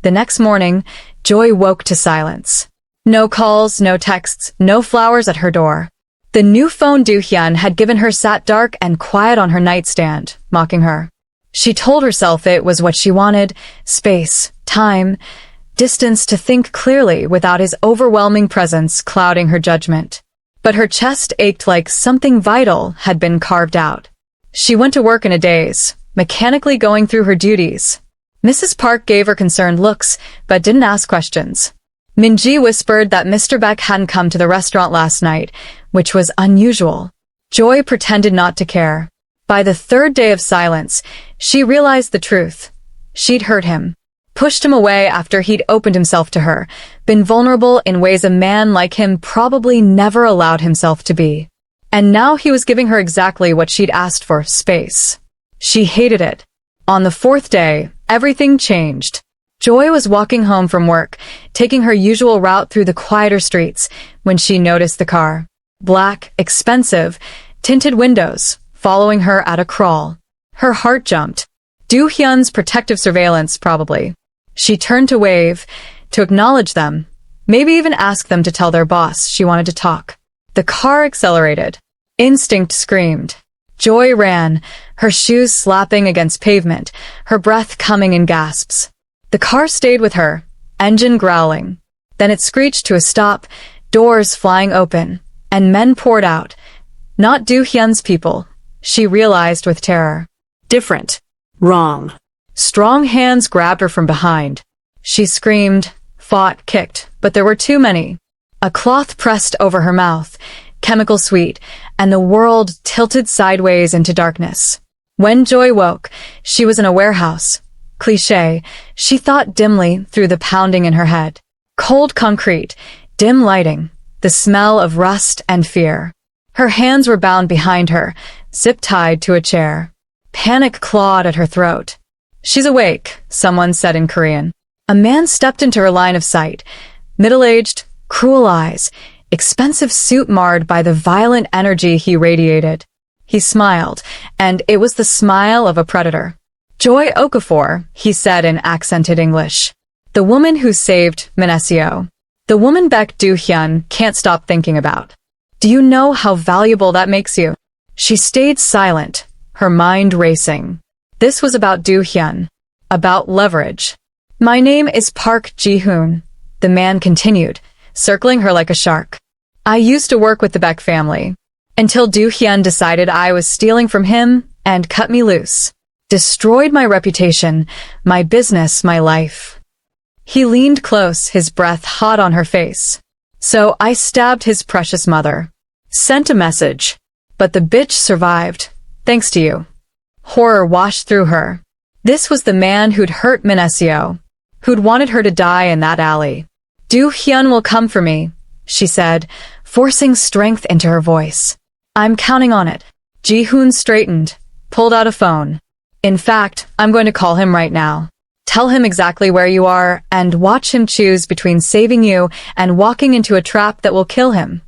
The next morning, Joy woke to silence. No calls, no texts, no flowers at her door. The new phone Do-hyun had given her sat dark and quiet on her nightstand, mocking her. She told herself it was what she wanted, space, time, distance to think clearly without his overwhelming presence clouding her judgment. But her chest ached like something vital had been carved out. She went to work in a daze, mechanically going through her duties. Mrs. Park gave her concerned looks, but didn't ask questions. Min-ji whispered that Mr. Beck hadn't come to the restaurant last night, which was unusual. Joy pretended not to care. By the third day of silence, she realized the truth. She'd hurt him. Pushed him away after he'd opened himself to her, been vulnerable in ways a man like him probably never allowed himself to be. And now he was giving her exactly what she'd asked for, space. She hated it. On the fourth day, everything changed. Joy was walking home from work, taking her usual route through the quieter streets, when she noticed the car. Black, expensive, tinted windows, following her at a crawl. Her heart jumped. Do-hyun's protective surveillance, probably. She turned to wave, to acknowledge them, maybe even ask them to tell their boss she wanted to talk. The car accelerated. Instinct screamed. Joy ran, her shoes slapping against pavement, her breath coming in gasps. The car stayed with her, engine growling. Then it screeched to a stop, doors flying open, and men poured out. Not Do-hyun's people, she realized with terror. Different. Wrong. Strong hands grabbed her from behind. She screamed, fought, kicked, but there were too many. A cloth pressed over her mouth, chemical sweet, and the world tilted sideways into darkness. When Joy woke, she was in a warehouse. Cliché, she thought dimly through the pounding in her head. Cold concrete, dim lighting, the smell of rust and fear. Her hands were bound behind her, zip-tied to a chair. Panic clawed at her throat. She's awake, someone said in Korean. A man stepped into her line of sight. Middle-aged, cruel eyes, expensive suit marred by the violent energy he radiated. He smiled, and it was the smile of a predator. Joy Okafor, he said in accented English. The woman who saved Minesio. The woman Baek Do-hyun can't stop thinking about. Do you know how valuable that makes you? She stayed silent, her mind racing. This was about Do-hyun. About leverage. My name is Park Ji-hoon, the man continued, circling her like a shark. I used to work with the Beck family. Until Do-hyun decided I was stealing from him and cut me loose. Destroyed my reputation, my business, my life. He leaned close, his breath hot on her face. So I stabbed his precious mother. Sent a message. But the bitch survived, thanks to you. Horror washed through her. This was the man who'd hurt Minesio, who'd wanted her to die in that alley. Do-hyun will come for me, she said, forcing strength into her voice. I'm counting on it. Ji-hoon straightened, pulled out a phone. In fact, I'm going to call him right now. Tell him exactly where you are and watch him choose between saving you and walking into a trap that will kill him.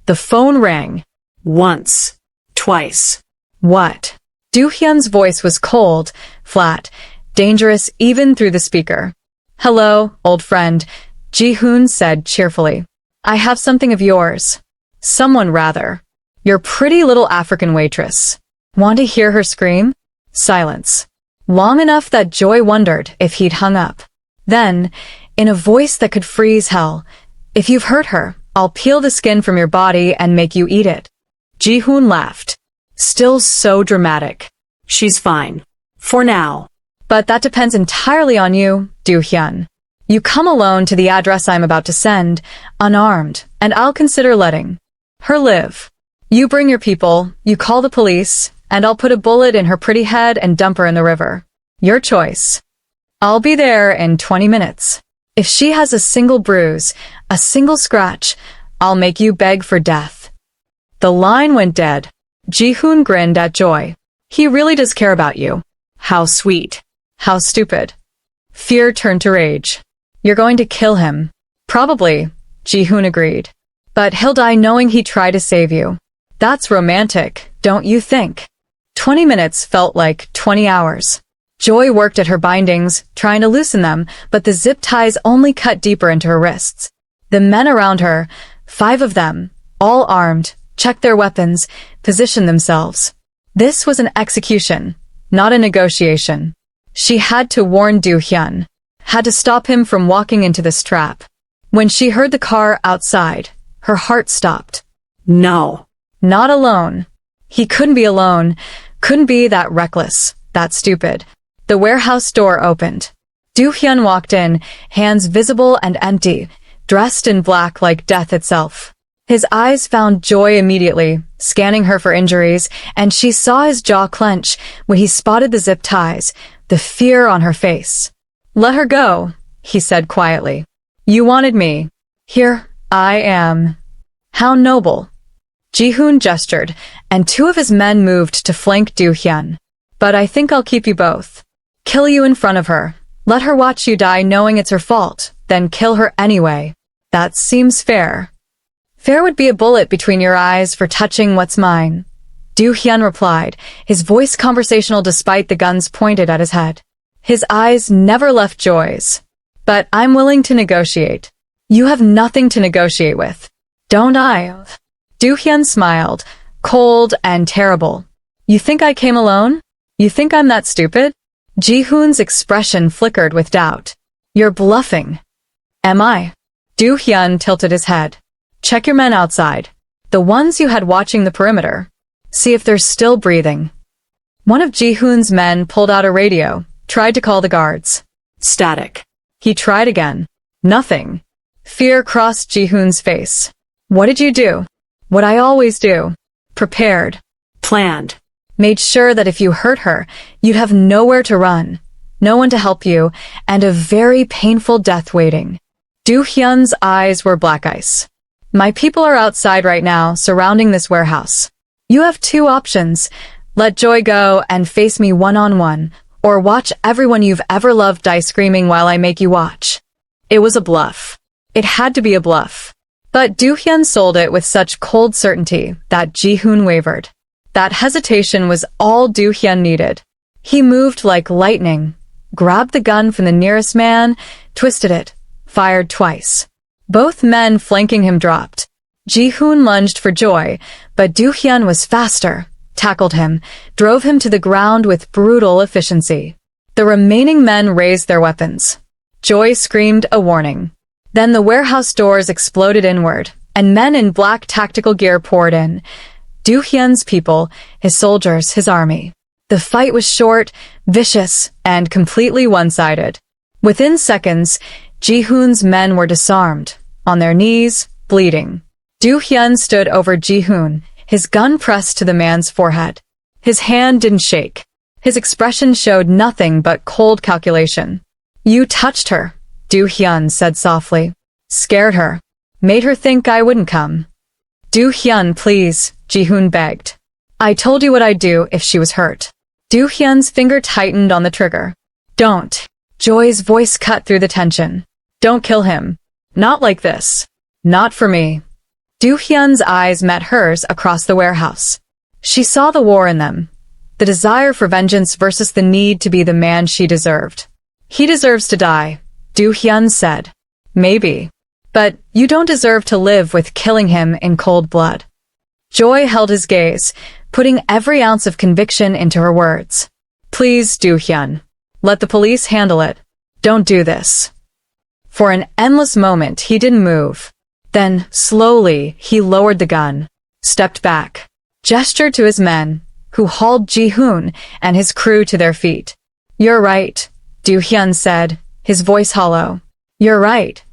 The phone rang. Once. Twice. What? Do-hyun's voice was cold, flat, dangerous even through the speaker. Hello, old friend, Ji-hoon said cheerfully. I have something of yours. Someone rather. Your pretty little African waitress. Want to hear her scream? Silence. Long enough that Joy wondered if he'd hung up. Then, in a voice that could freeze hell, if you've hurt her, I'll peel the skin from your body and make you eat it. Ji-hoon laughed. Still so dramatic. She's fine. For now. But that depends entirely on you, Do-hyun. You come alone to the address I'm about to send, unarmed, and I'll consider letting her live. You bring your people, you call the police, and I'll put a bullet in her pretty head and dump her in the river. Your choice. I'll be there in 20 minutes. If she has a single bruise, a single scratch, I'll make you beg for death. The line went dead. Ji-hoon grinned at Joy. He really does care about you. How sweet. How stupid. Fear turned to rage. You're going to kill him. Probably, Ji-hoon agreed. But he'll die knowing he tried to save you. That's romantic, don't you think? 20 minutes felt like 20 hours. Joy worked at her bindings, trying to loosen them, but the zip ties only cut deeper into her wrists. The men around her, 5 of them, all armed, checked their weapons, positioned themselves. This was an execution, not a negotiation. She had to warn Do-hyun, had to stop him from walking into this trap. When she heard the car outside, her heart stopped. No. Not alone. He couldn't be alone, couldn't be that reckless, that stupid. The warehouse door opened. Do-hyun walked in, hands visible and empty, dressed in black like death itself. His eyes found Joy immediately, scanning her for injuries, and she saw his jaw clench when he spotted the zip ties, the fear on her face. Let her go, he said quietly. You wanted me. Here, I am. How noble. Ji-hoon gestured, and 2 of his men moved to flank Do-hyun. But I think I'll keep you both. Kill you in front of her. Let her watch you die knowing it's her fault, then kill her anyway. That seems fair. Fair would be a bullet between your eyes for touching what's mine. Do-hyun replied, his voice conversational despite the guns pointed at his head. His eyes never left Joy's. But I'm willing to negotiate. You have nothing to negotiate with. Don't I? Do-hyun smiled, cold and terrible. You think I came alone? You think I'm that stupid? Ji-hoon's expression flickered with doubt. You're bluffing. Am I? Do-hyun tilted his head. Check your men outside. The ones you had watching the perimeter. See if they're still breathing. One of Ji-hoon's men pulled out a radio, tried to call the guards. Static. He tried again. Nothing. Fear crossed Ji-hoon's face. What did you do? What I always do. Prepared. Planned. Made sure that if you hurt her, you'd have nowhere to run, no one to help you, and a very painful death waiting. Do-hyun's eyes were black ice. My people are outside right now, surrounding this warehouse. You have 2 options. Let Joy go and face me one-on-one, or watch everyone you've ever loved die screaming while I make you watch. It was a bluff. It had to be a bluff. But Do-hyun sold it with such cold certainty that Ji-hoon wavered. That hesitation was all Do-hyun needed. He moved like lightning, grabbed the gun from the nearest man, twisted it, fired twice. Both men flanking him dropped. Ji-hoon lunged for Joy, but Do-hyun was faster, tackled him, drove him to the ground with brutal efficiency. The remaining men raised their weapons. Joy screamed a warning. Then the warehouse doors exploded inward, and men in black tactical gear poured in. Do-hyun's people, his soldiers, his army. The fight was short, vicious, and completely one-sided. Within seconds, Ji-hoon's men were disarmed, on their knees, bleeding. Do-hyun stood over Ji-hoon, his gun pressed to the man's forehead. His hand didn't shake. His expression showed nothing but cold calculation. You touched her, Do-hyun said softly. Scared her. Made her think I wouldn't come. Do-hyun, please, Ji-hoon begged. I told you what I'd do if she was hurt. Do-hyun's finger tightened on the trigger. Don't. Joy's voice cut through the tension. Don't kill him. Not like this. Not for me. Do-hyun's eyes met hers across the warehouse. She saw the war in them. The desire for vengeance versus the need to be the man she deserved. He deserves to die, Do-hyun said. Maybe. But you don't deserve to live with killing him in cold blood. Joy held his gaze, putting every ounce of conviction into her words. Please, Do-hyun. Let the police handle it. Don't do this. For an endless moment, he didn't move. Then, slowly, he lowered the gun, stepped back, gestured to his men, who hauled Ji-hoon and his crew to their feet. You're right, Do-hyun said, his voice hollow. You're right.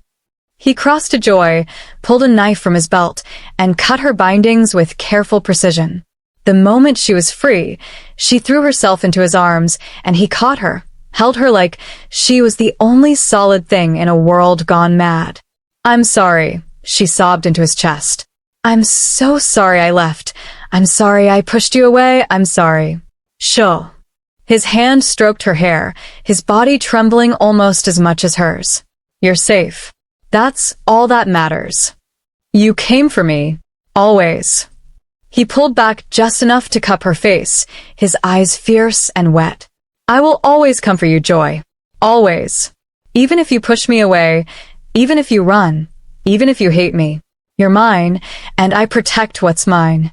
He crossed to Joy, pulled a knife from his belt, and cut her bindings with careful precision. The moment she was free, she threw herself into his arms, and he caught her, held her like she was the only solid thing in a world gone mad. I'm sorry, she sobbed into his chest. I'm so sorry I left. I'm sorry I pushed you away. I'm sorry. Sho. His hand stroked her hair, his body trembling almost as much as hers. You're safe. That's all that matters. You came for me. Always. He pulled back just enough to cup her face, his eyes fierce and wet. I will always come for you, Joy. Always. Even if you push me away, even if you run, even if you hate me. You're mine, and I protect what's mine.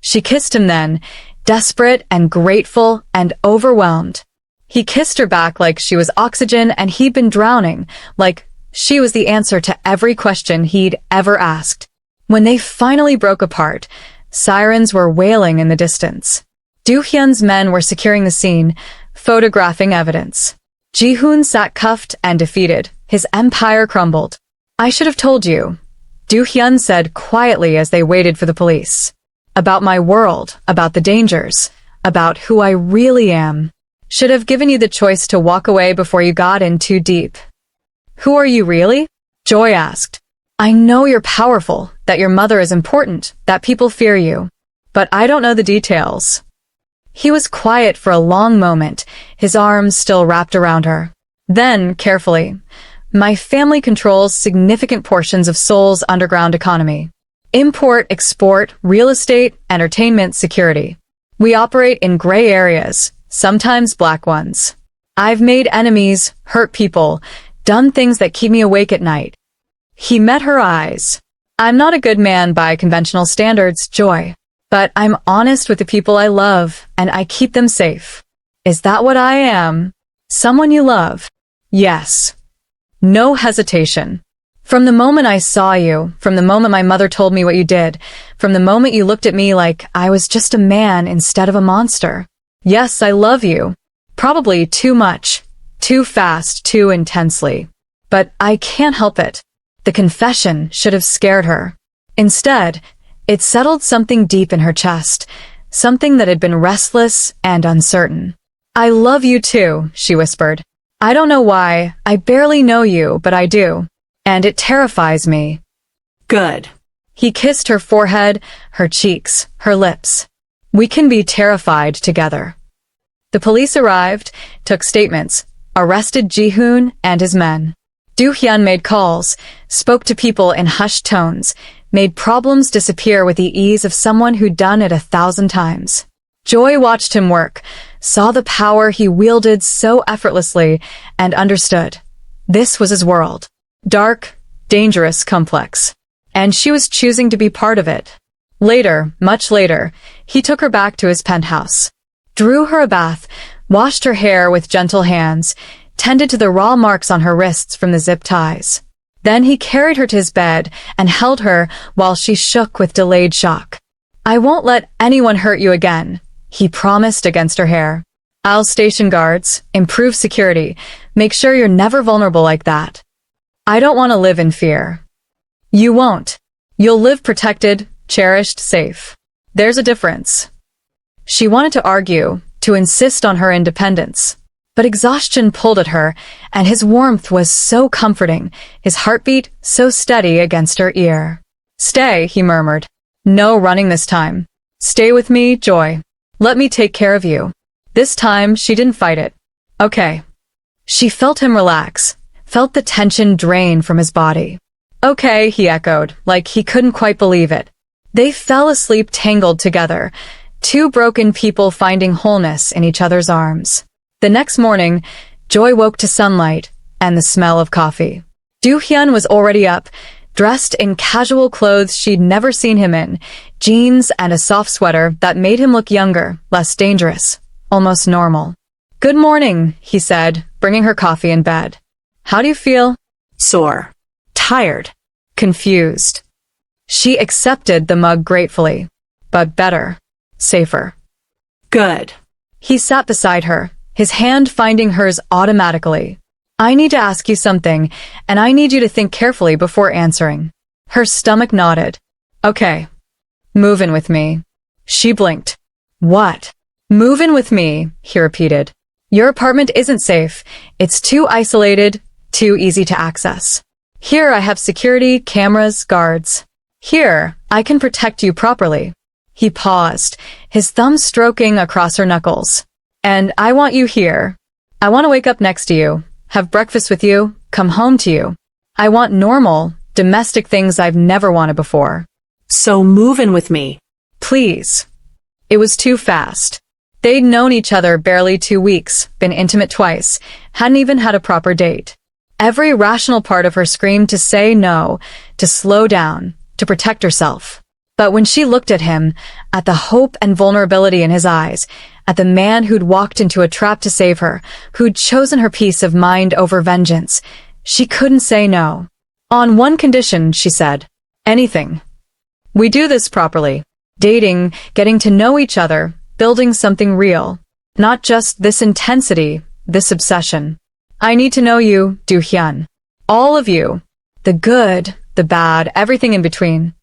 She kissed him then, desperate and grateful and overwhelmed. He kissed her back like she was oxygen and he'd been drowning, like she was the answer to every question he'd ever asked. When they finally broke apart, sirens were wailing in the distance. Do-hyun's men were securing the scene, photographing evidence. Ji-hoon sat cuffed and defeated, his empire crumbled. I should have told you, Do-hyun said quietly as they waited for the police. About my world, about the dangers, about who I really am. Should have given you the choice to walk away before you got in too deep. Who are you really? Joy asked. I know you're powerful, that your mother is important, that people fear you. But I don't know the details. He was quiet for a long moment, his arms still wrapped around her. Then, carefully, my family controls significant portions of Seoul's underground economy. Import, export, real estate, entertainment, security. We operate in gray areas, sometimes black ones. I've made enemies, hurt people, done things that keep me awake at night. He met her eyes. I'm not a good man by conventional standards, Joy. But I'm honest with the people I love, and I keep them safe. Is that what I am? Someone you love? Yes. No hesitation. From the moment I saw you, from the moment my mother told me what you did, from the moment you looked at me like I was just a man instead of a monster. Yes, I love you. Probably too much, too fast, too intensely. But I can't help it. The confession should have scared her. Instead, it settled something deep in her chest, something that had been restless and uncertain. I love you too, she whispered. I don't know why, I barely know you, but I do. And it terrifies me. Good. He kissed her forehead, her cheeks, her lips. We can be terrified together. The police arrived, took statements, arrested Ji-hoon and his men. Do-hyun made calls, spoke to people in hushed tones, made problems disappear with the ease of someone who'd done it 1,000 times. Joy watched him work, saw the power he wielded so effortlessly, and understood. This was his world. Dark, dangerous, complex. And she was choosing to be part of it. Later, much later, he took her back to his penthouse. Drew her a bath, washed her hair with gentle hands, tended to the raw marks on her wrists from the zip ties. Then he carried her to his bed and held her while she shook with delayed shock. I won't let anyone hurt you again, he promised against her hair. I'll station guards, improve security, make sure you're never vulnerable like that. I don't want to live in fear. You won't. You'll live protected, cherished, safe. There's a difference. She wanted to argue, to insist on her independence. But exhaustion pulled at her, and his warmth was so comforting, his heartbeat so steady against her ear. Stay, he murmured. No running this time. Stay with me, Joy. Let me take care of you. This time, she didn't fight it. Okay. She felt him relax, felt the tension drain from his body. Okay, he echoed, like he couldn't quite believe it. They fell asleep tangled together, two broken people finding wholeness in each other's arms. The next morning, Joy woke to sunlight and the smell of coffee. Do-hyun was already up, dressed in casual clothes she'd never seen him in, jeans and a soft sweater that made him look younger, less dangerous, almost normal. Good morning, he said, bringing her coffee in bed. How do you feel? Sore. Tired. Confused. She accepted the mug gratefully. But better. Safer. Good. He sat beside her, his hand finding hers automatically. I need to ask you something, and I need you to think carefully before answering. Her stomach nodded. Okay. Move in with me. She blinked. What? Move in with me, he repeated. Your apartment isn't safe. It's too isolated, too easy to access. Here I have security, cameras, guards. Here, I can protect you properly. He paused, his thumb stroking across her knuckles. And I want you here. I want to wake up next to you, have breakfast with you, come home to you. I want normal, domestic things I've never wanted before. So move in with me. Please. It was too fast. They'd known each other barely 2 weeks, been intimate twice, hadn't even had a proper date. Every rational part of her screamed to say no, to slow down, to protect herself. But when she looked at him, at the hope and vulnerability in his eyes, at the man who'd walked into a trap to save her, who'd chosen her peace of mind over vengeance, she couldn't say no. On one condition, she said. Anything. We do this properly. Dating, getting to know each other, building something real. Not just this intensity, this obsession. I need to know you, Do-hyun. All of you. The good, the bad, everything in between.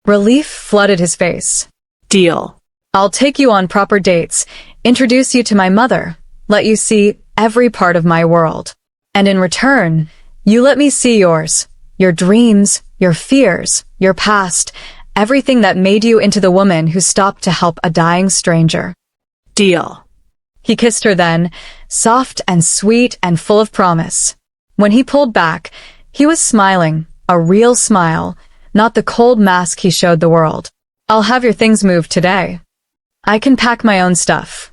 Relief flooded his face. Deal. I'll take you on proper dates, introduce you to my mother, let you see every part of my world. And in return, you let me see yours, your dreams, your fears, your past, everything that made you into the woman who stopped to help a dying stranger. Deal. He kissed her then, soft and sweet and full of promise. When he pulled back, he was smiling, a real smile, not the cold mask he showed the world. I'll have your things moved today. I can pack my own stuff.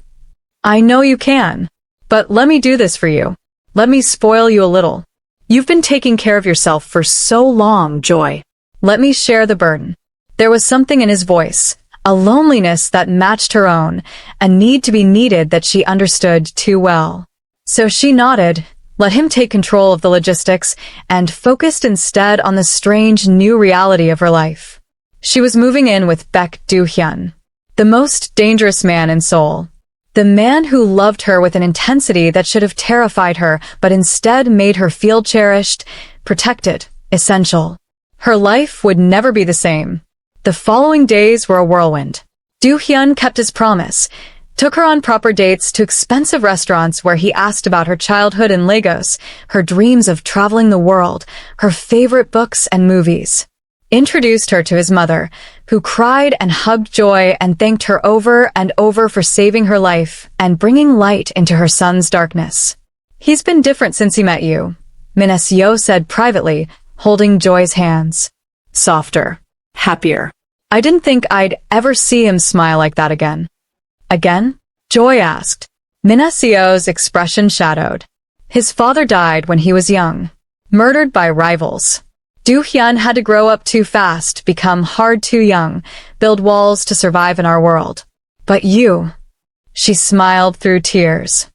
I know you can. But let me do this for you. Let me spoil you a little. You've been taking care of yourself for so long, Joy. Let me share the burden. There was something in his voice, a loneliness that matched her own, a need to be needed that she understood too well. So she nodded, let him take control of the logistics, and focused instead on the strange new reality of her life. She was moving in with Baek Do-hyun, the most dangerous man in Seoul. The man who loved her with an intensity that should have terrified her, but instead made her feel cherished, protected, essential. Her life would never be the same. The following days were a whirlwind. Do-hyun kept his promise, took her on proper dates to expensive restaurants where he asked about her childhood in Lagos, her dreams of traveling the world, her favorite books and movies. Introduced her to his mother, who cried and hugged Joy and thanked her over and over for saving her life and bringing light into her son's darkness. He's been different since he met you, Min-seo said privately, holding Joy's hands. Softer. Happier. I didn't think I'd ever see him smile like that again. Again? Joy asked. Min-seo's expression shadowed. His father died when he was young, murdered by rivals. Do-hyun had to grow up too fast, become hard too young, build walls to survive in our world. But you, she smiled through tears.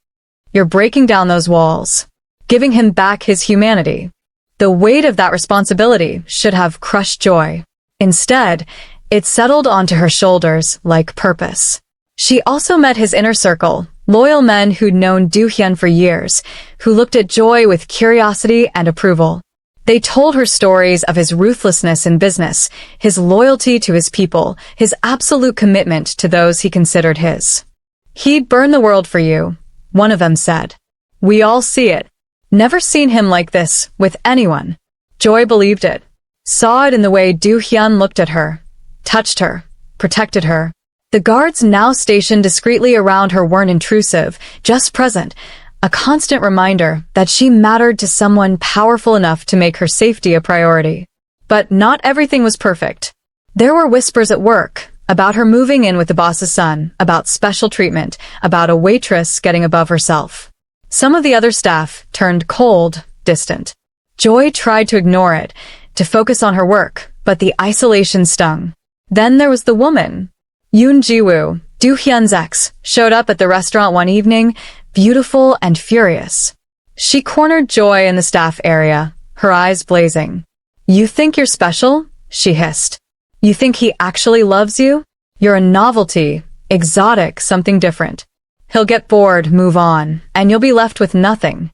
You're breaking down those walls, giving him back his humanity. The weight of that responsibility should have crushed Joy. Instead, it settled onto her shoulders like purpose. She also met his inner circle, loyal men who'd known Do-hyun for years, who looked at Joy with curiosity and approval. They told her stories of his ruthlessness in business, his loyalty to his people, his absolute commitment to those he considered his. He'd burn the world for you, one of them said. We all see it. Never seen him like this, with anyone. Joy believed it. Saw it in the way Do-hyun looked at her, touched her, protected her. The guards now stationed discreetly around her weren't intrusive, just present, a constant reminder that she mattered to someone powerful enough to make her safety a priority. But not everything was perfect. There were whispers at work, about her moving in with the boss's son, about special treatment, about a waitress getting above herself. Some of the other staff turned cold, distant. Joy tried to ignore it, to focus on her work, but the isolation stung. Then there was the woman. Yoon Ji-woo, Do Hyun's ex, showed up at the restaurant one evening, beautiful and furious. She cornered Joy in the staff area, her eyes blazing. "You think you're special?" she hissed. "You think he actually loves you? You're a novelty, exotic, something different. He'll get bored, move on, and you'll be left with nothing."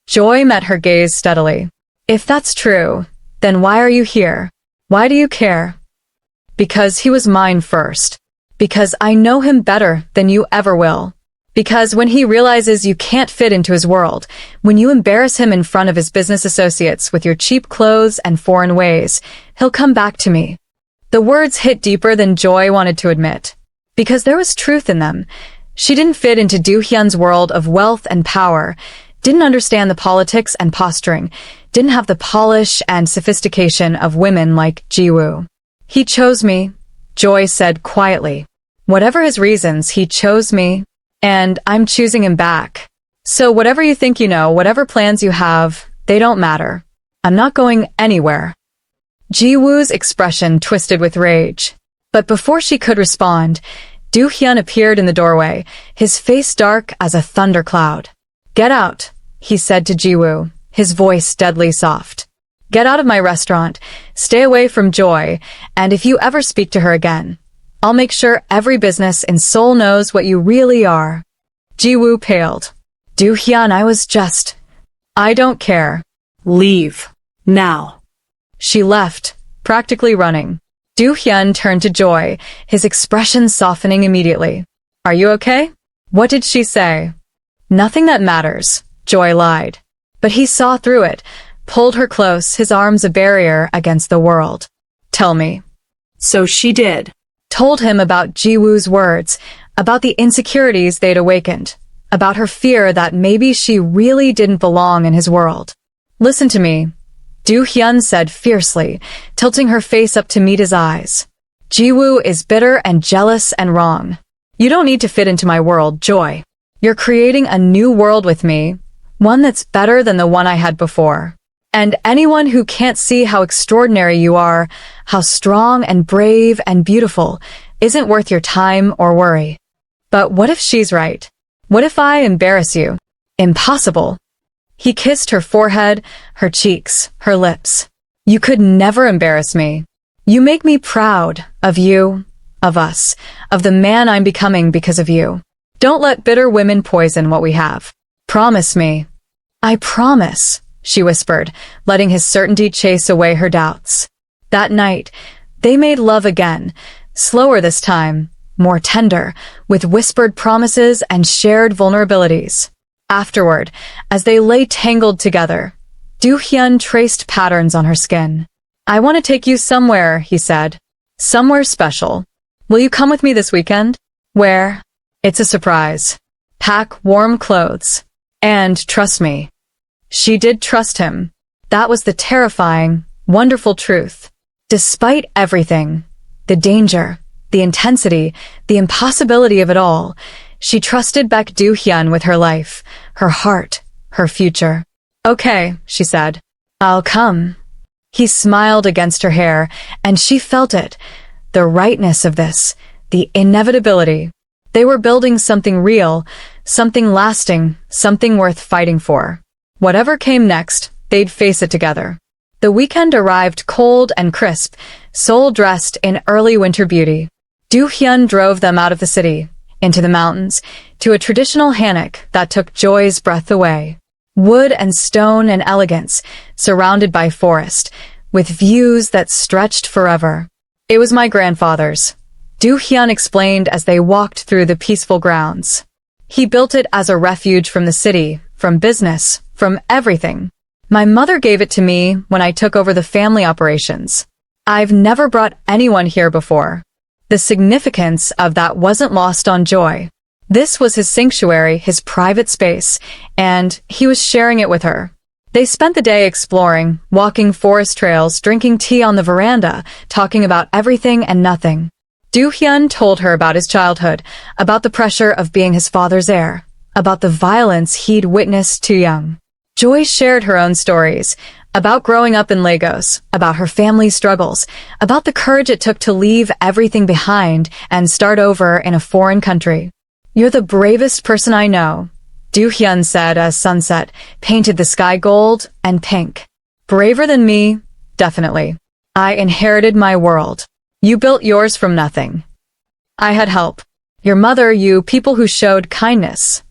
Joy met her gaze steadily. "If that's true, then why are you here? Why do you care?" "Because he was mine first. Because I know him better than you ever will. Because when he realizes you can't fit into his world, when you embarrass him in front of his business associates with your cheap clothes and foreign ways, he'll come back to me." The words hit deeper than Joy wanted to admit. Because there was truth in them. She didn't fit into Do Hyun's world of wealth and power, didn't understand the politics and posturing, didn't have the polish and sophistication of women like Ji-woo. "He chose me," Joy said quietly. "Whatever his reasons, he chose me. And I'm choosing him back. So whatever you think you know, whatever plans you have, they don't matter. I'm not going anywhere." Ji-woo's expression twisted with rage. But before she could respond, Do Hyun appeared in the doorway, his face dark as a thundercloud. "Get out," he said to Ji-woo, his voice deadly soft. "Get out of my restaurant, stay away from Joy, and if you ever speak to her again, I'll make sure every business in Seoul knows what you really are." Ji-woo paled. "Do Hyun, I don't care." Leave. Now. She left, practically running. Do Hyun turned to Joy, his expression softening immediately. "Are you okay?" "What did she say?" "Nothing that matters," Joy lied. But he saw through it, pulled her close, his arms a barrier against the world. "Tell me." So she did. Told him about Ji-woo's words, about the insecurities they'd awakened, about her fear that maybe she really didn't belong in his world. "Listen to me," Do Hyun said fiercely, tilting her face up to meet his eyes. "Ji-woo is bitter and jealous and wrong. You don't need to fit into my world, Joy. You're creating a new world with me, one that's better than the one I had before. And anyone who can't see how extraordinary you are, how strong and brave and beautiful, isn't worth your time or worry." But what if she's right? What if I embarrass you? Impossible. He kissed her forehead, her cheeks, her lips. "You could never embarrass me. You make me proud of you, of us, of the man I'm becoming because of you. Don't let bitter women poison what we have. Promise me." "I promise," she whispered, letting his certainty chase away her doubts. That night, they made love again, slower this time, more tender, with whispered promises and shared vulnerabilities. Afterward, as they lay tangled together, Do Hyun traced patterns on her skin. "I want to take you somewhere," he said. "Somewhere special. Will you come with me this weekend?" "Where?" "It's a surprise. Pack warm clothes. And trust me." She did trust him. That was the terrifying, wonderful truth. Despite everything, the danger, the intensity, the impossibility of it all, she trusted Baek Do Hyun with her life, her heart, her future. "Okay," she said. "I'll come." He smiled against her hair, and she felt it, the rightness of this, the inevitability. They were building something real, something lasting, something worth fighting for. Whatever came next, they'd face it together. The weekend arrived cold and crisp, Seoul dressed in early winter beauty. Do Hyun drove them out of the city, into the mountains, to a traditional hanok that took Joy's breath away. Wood and stone and elegance, surrounded by forest, with views that stretched forever. "It was my grandfather's," Do Hyun explained as they walked through the peaceful grounds. "He built it as a refuge from the city, from business, from everything. My mother gave it to me when I took over the family operations. I've never brought anyone here before." The significance of that wasn't lost on Joy. This was his sanctuary, his private space, and he was sharing it with her. They spent the day exploring, walking forest trails, drinking tea on the veranda, talking about everything and nothing. Do-hyun told her about his childhood, about the pressure of being his father's heir, about the violence he'd witnessed too young. Joy shared her own stories, about growing up in Lagos, about her family's struggles, about the courage it took to leave everything behind and start over in a foreign country. "You're the bravest person I know," Do-hyun said as sunset painted the sky gold and pink. "Braver than me, definitely. I inherited my world. You built yours from nothing. I had help. Your mother, you people who showed kindness.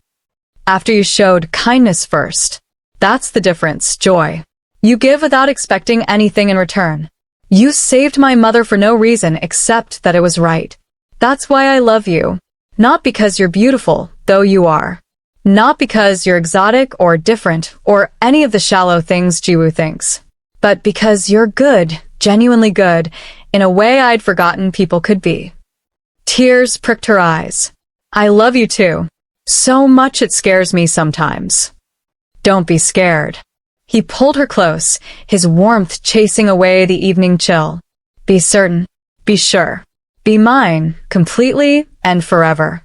After you showed kindness first. That's the difference, Joy. You give without expecting anything in return. You saved my mother for no reason except that it was right. That's why I love you. Not because you're beautiful, though you are. Not because you're exotic or different or any of the shallow things Jiwoo thinks. But because you're good, genuinely good, in a way I'd forgotten people could be." Tears pricked her eyes. "I love you too. So much it scares me sometimes." "Don't be scared." He pulled her close, his warmth chasing away the evening chill. "Be certain. Be sure. Be mine, completely and forever."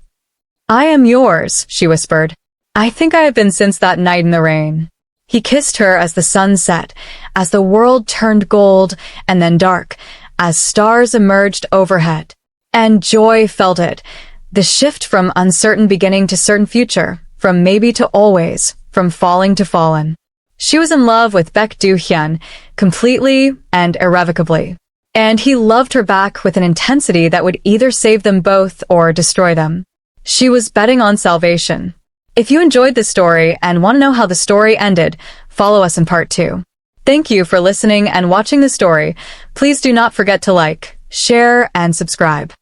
"I am yours," she whispered. "I think I have been since that night in the rain." He kissed her as the sun set, as the world turned gold and then dark, as stars emerged overhead. And Joy felt it, the shift from uncertain beginning to certain future, from maybe to always, from falling to fallen. She was in love with Baek Do-hyun, completely and irrevocably. And he loved her back with an intensity that would either save them both or destroy them. She was betting on salvation. If you enjoyed this story and want to know how the story ended, follow us in part 2. Thank you for listening and watching the story. Please do not forget to like, share, and subscribe.